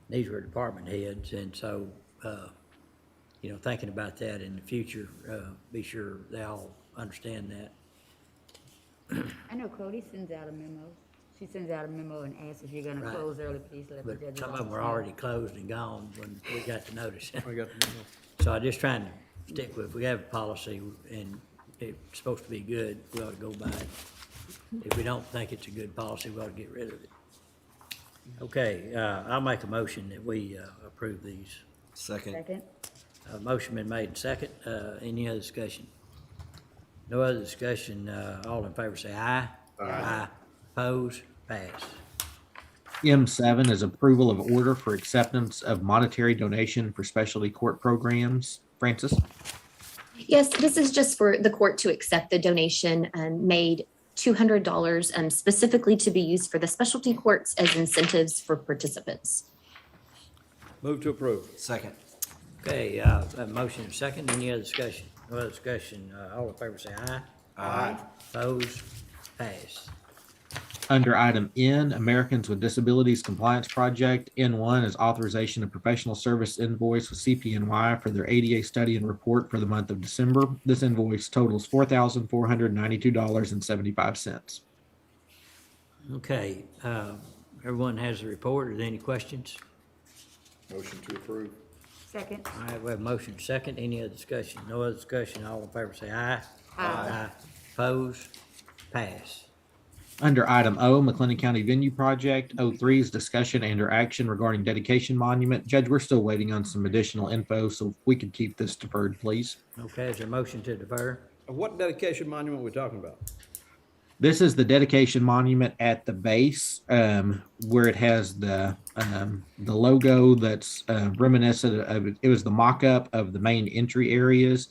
These were department heads, and so, thinking about that in the future, be sure they all understand that. I know Cody sends out a memo. She sends out a memo and asks if you're gonna Right. close early, please let the But judge's some of them office were know. already closed and gone when we got the notice. I got the memo. So I'm just trying to stick with, if we have a policy and it's supposed to be good, we ought to go by it. If we don't think it's a good policy, we ought to get rid of it. Okay, I'll make a motion that we approve these. Second. Second? Motion been made and second. Any other discussion? No other discussion. All in favor say aye. Aye. Opposed? Pass. M7 is approval of order for acceptance of monetary donation for specialty court programs. Francis? Yes, this is just for the court to accept the donation made $200 specifically to be used for the specialty courts as incentives for participants. Move to approve. Second. Okay, a motion and second. Any other discussion? No other discussion. All in favor say aye. Aye. Opposed? Pass. Under item N, Americans with Disabilities Compliance Project, N1 is authorization of professional service invoice with CPNY for their ADA study and report for the month of December. This invoice totals $4,492.75. Okay, everyone has a report. Are there any questions? Motion to approve. Second? All right, we have a motion second. Any other discussion? No other discussion. All in favor say aye. Aye. Opposed? Pass. Under item O, McLennan County Venue Project, O3 is discussion and or action regarding dedication monument. Judge, we're still waiting on some additional info, so if we could keep this deferred, please. Okay, is there a motion to defer? What dedication monument are we talking about? This is the dedication monument at the base, where it has the logo that's reminiscent of, it was the mock-up of the main entry areas.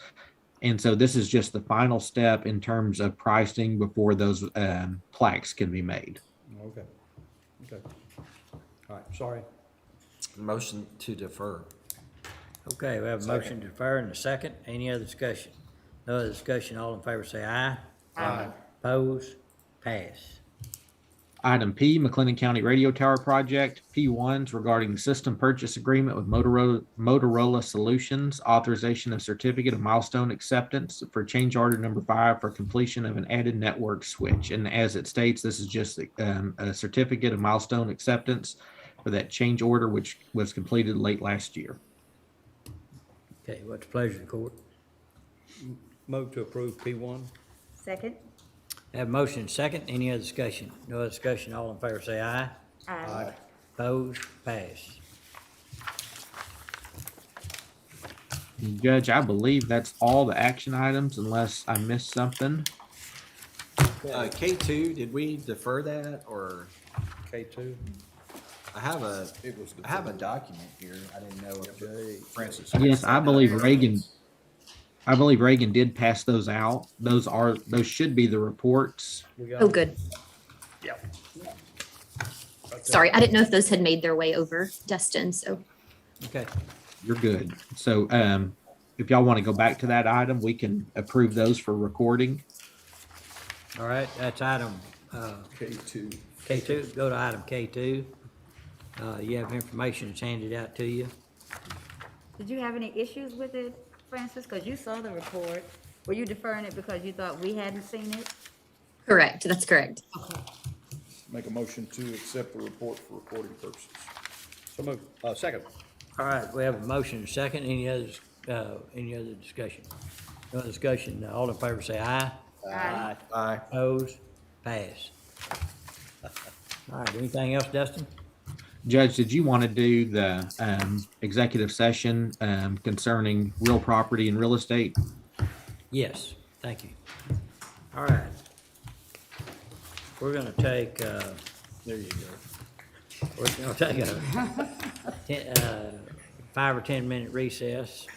And so this is just the final step in terms of pricing before those plaques can be made. Okay. Okay. All right, sorry. Motion to defer. Okay, we have a motion to defer and a second. Any other discussion? No other discussion. All in favor say aye. Aye. Oppose? Pass. Item P, McLennan County Radio Tower Project. P1s regarding the system purchase agreement with Motorola Solutions, authorization of certificate of milestone acceptance for change order number 5 for completion of an added network switch. And as it states, this is just a certificate of milestone acceptance for that change order, which was completed late last year. Okay, what's the pleasure of the court? Move to approve P1. Second? Have a motion and second. Any other discussion? No other discussion. All in favor say aye. Aye. Oppose? Pass. Judge, I believe that's all the action items unless I missed something. K2, did we defer that or? K2. I have a deferred. document here. I didn't know if Francis. Yes, I believe Reagan did pass those out. Those should be the reports. Oh, good. Sorry, I didn't know if those had made their way over, Dustin, so. Okay. You're good. So, if y'all want to go back to that item, we can approve those for recording. All right, that's item, K2. K2. Go to item K2. You have information that's handed out to you. Did you have any issues with it, Francis? Because you saw the report. Were you deferring it because you thought we hadn't seen it? Correct, that's correct. Make a motion to accept the report for recording purposes. So move. Second. All right, we have a motion and a second. Any other discussion? No other discussion. All in favor say aye. Aye. Aye. Oppose? Pass. All right, anything else, Dustin? Judge, did you want to do the executive session concerning real property and real estate? Yes, thank you. All right. We're gonna take, there you go. We're gonna take a 5 or 10 minute recess.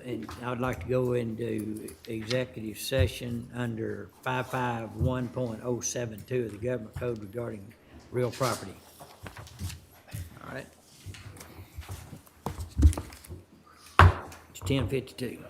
And I would like to go into executive session under 551.072 of the government code regarding real property. All right. It's 10:52.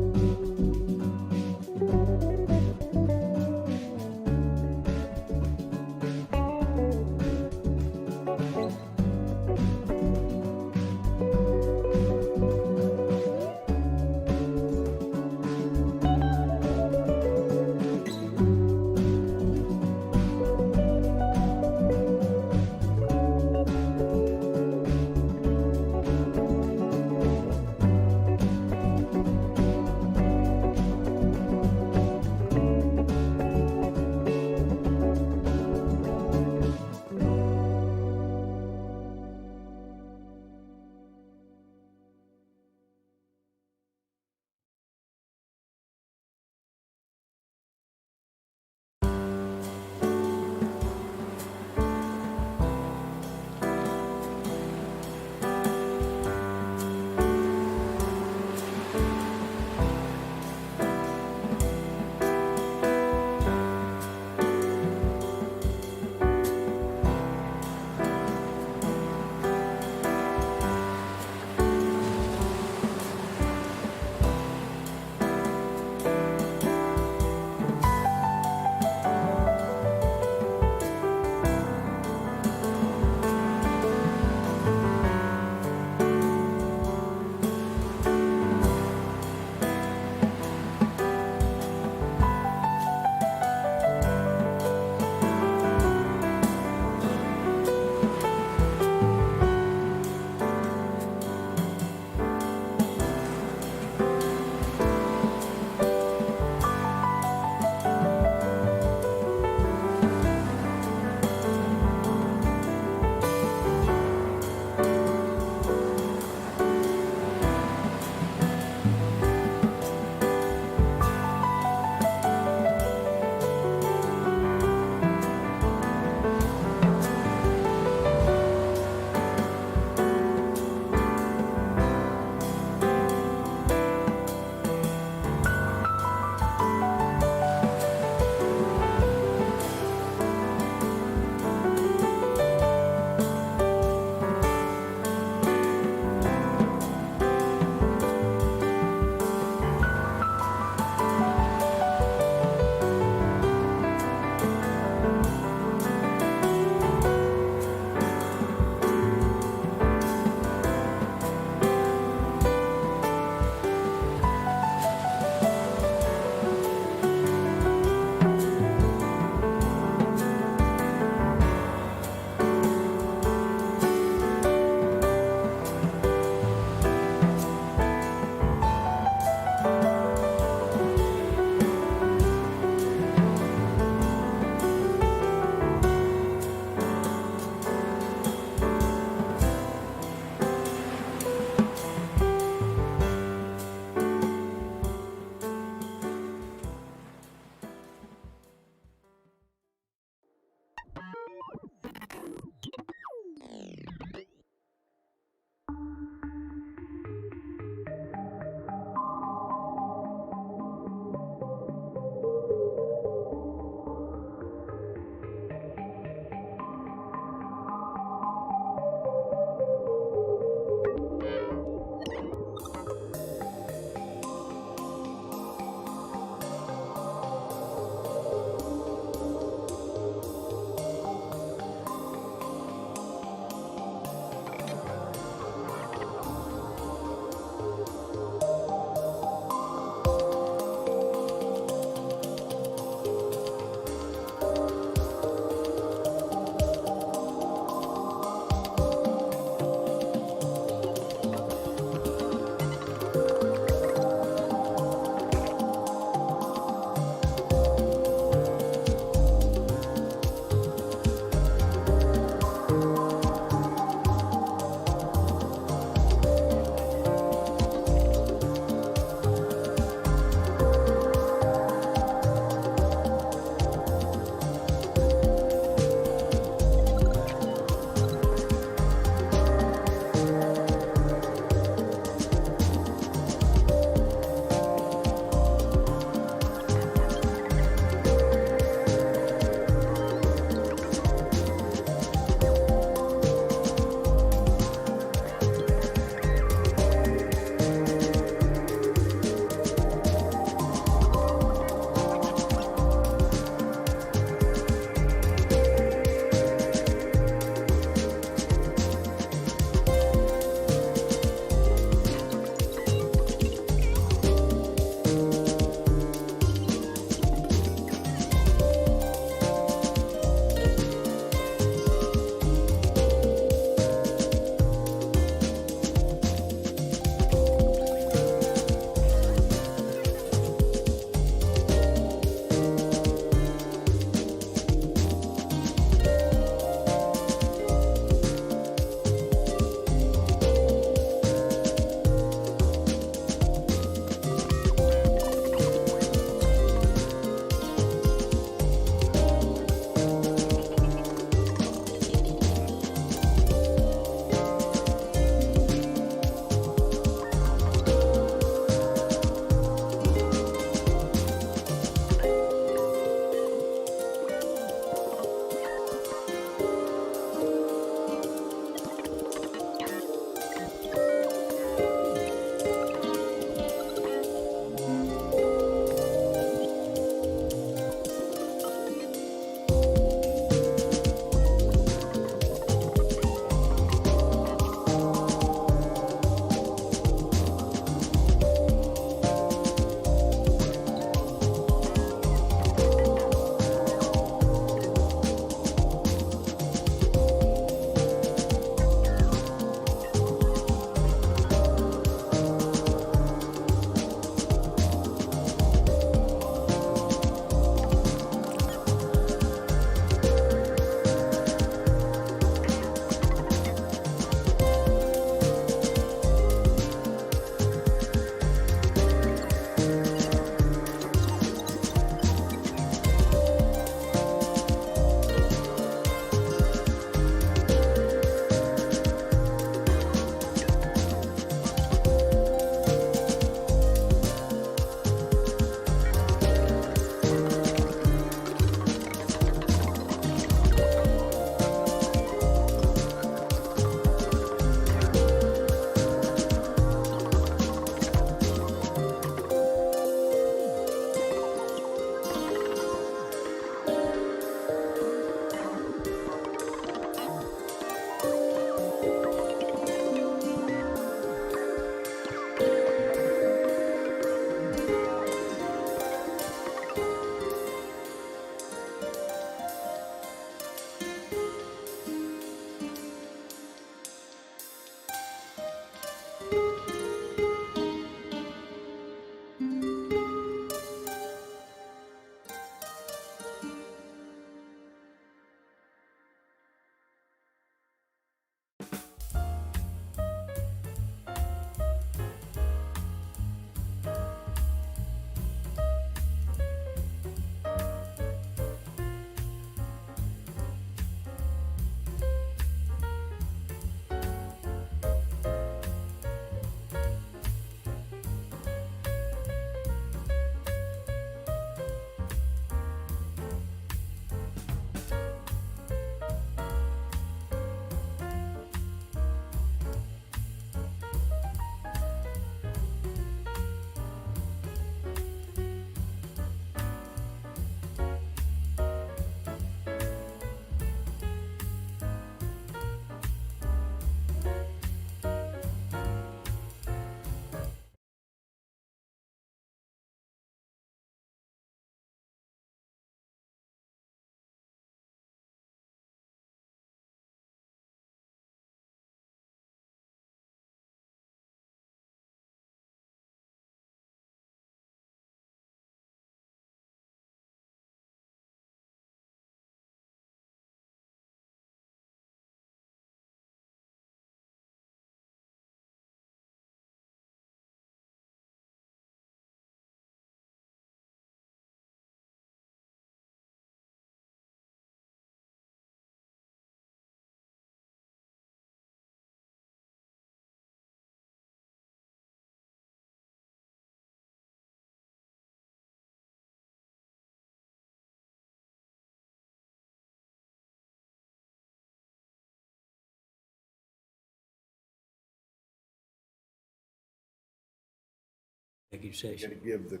Executive You session. gotta give the,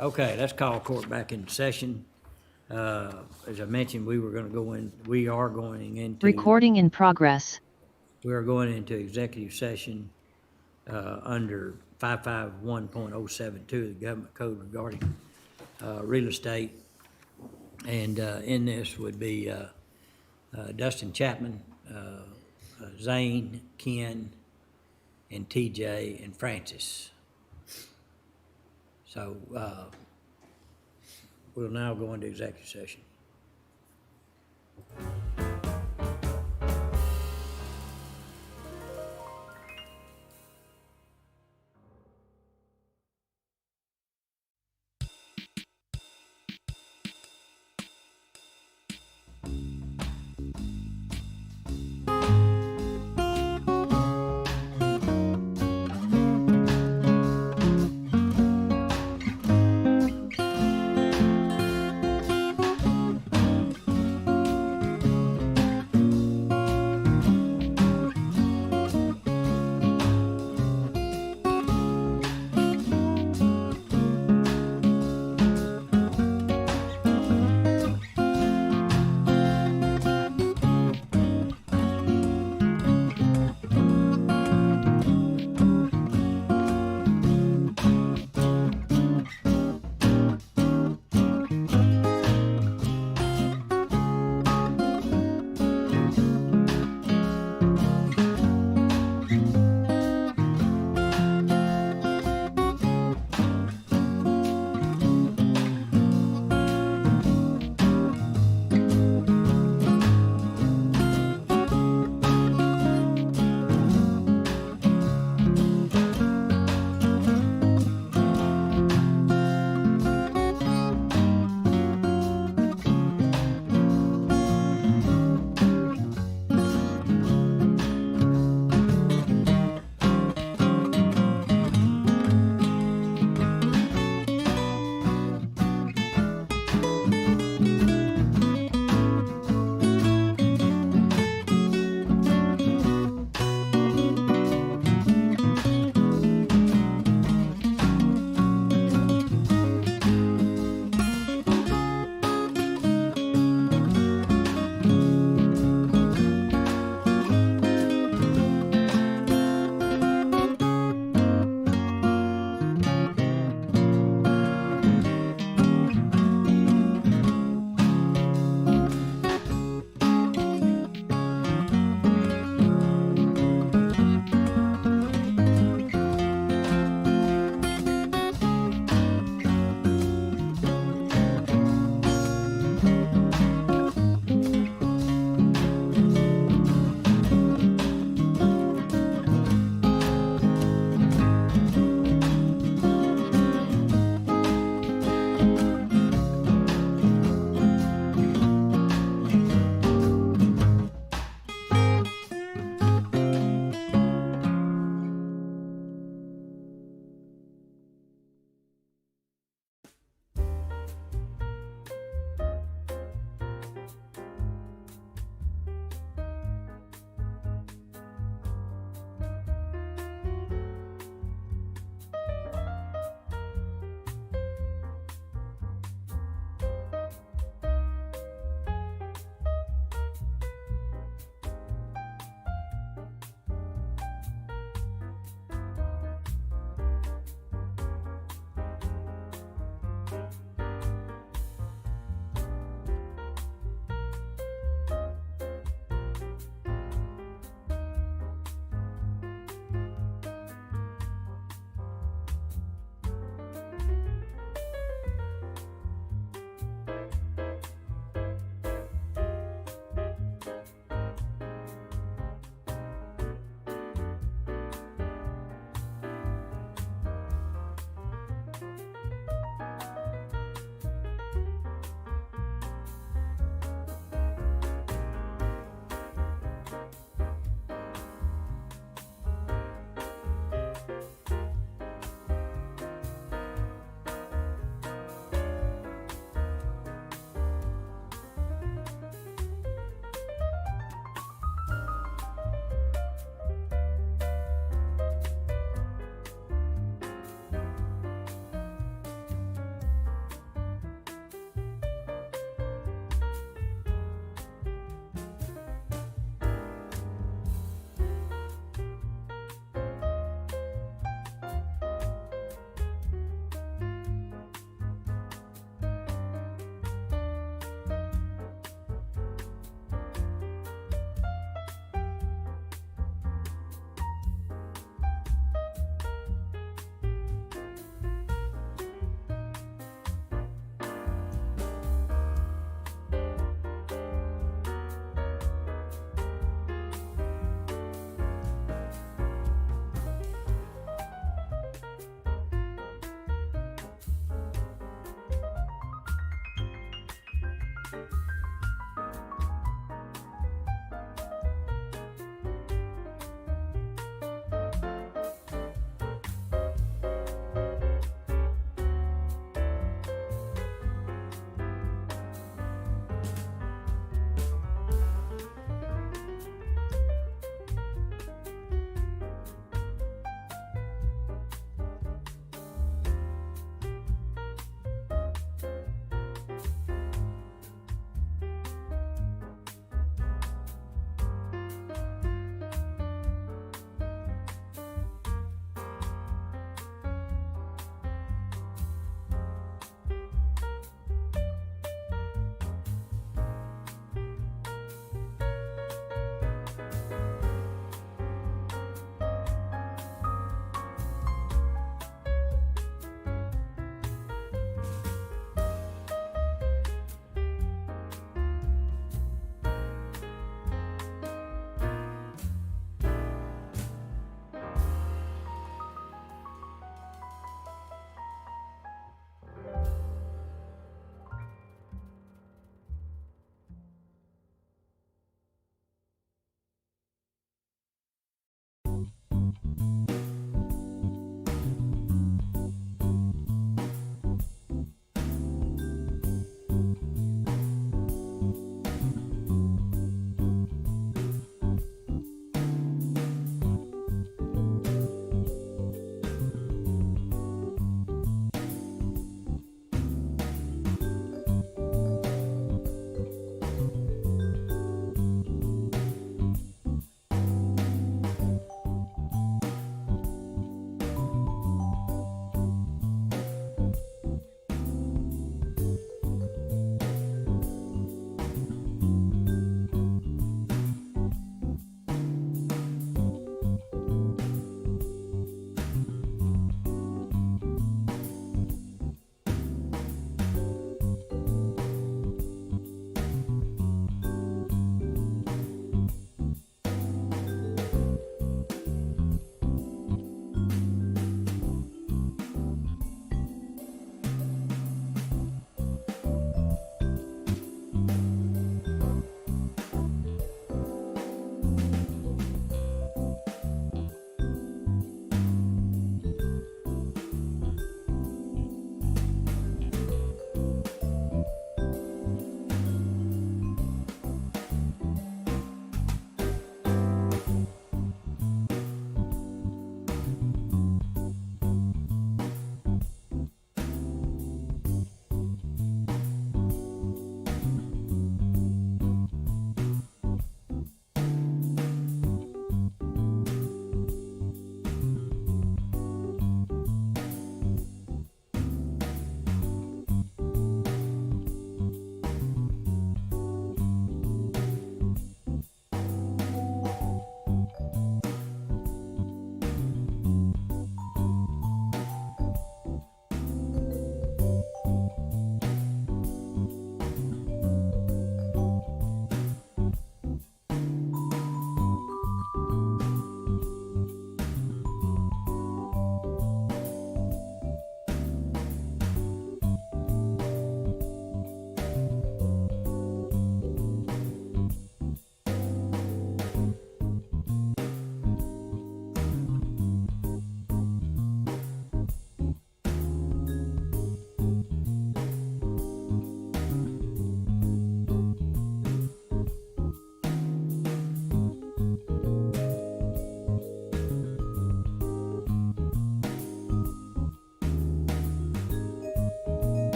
Okay, let's call court back in session. As I mentioned, we are going into. Recording in progress. We are going into executive session under 551.072 of the government code regarding real estate. And in this would be Dustin Chapman, Zane, Ken, and TJ, and Francis. So we'll now go into executive session.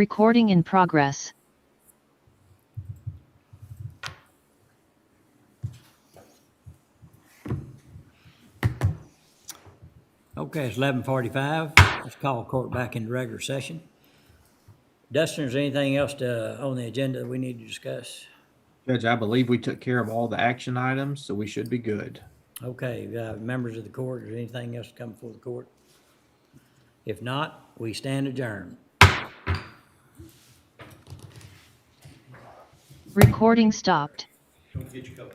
Recording in progress. Okay, it's 11:45. Let's call court back into regular session. Dustin, is there anything else on the agenda that we need to discuss? Judge, I believe we took care of all the action items, so we should be good. Okay, members of the court, is there anything else to come before the court? If not, we stand adjourned. Recording stopped. Don't forget your coat.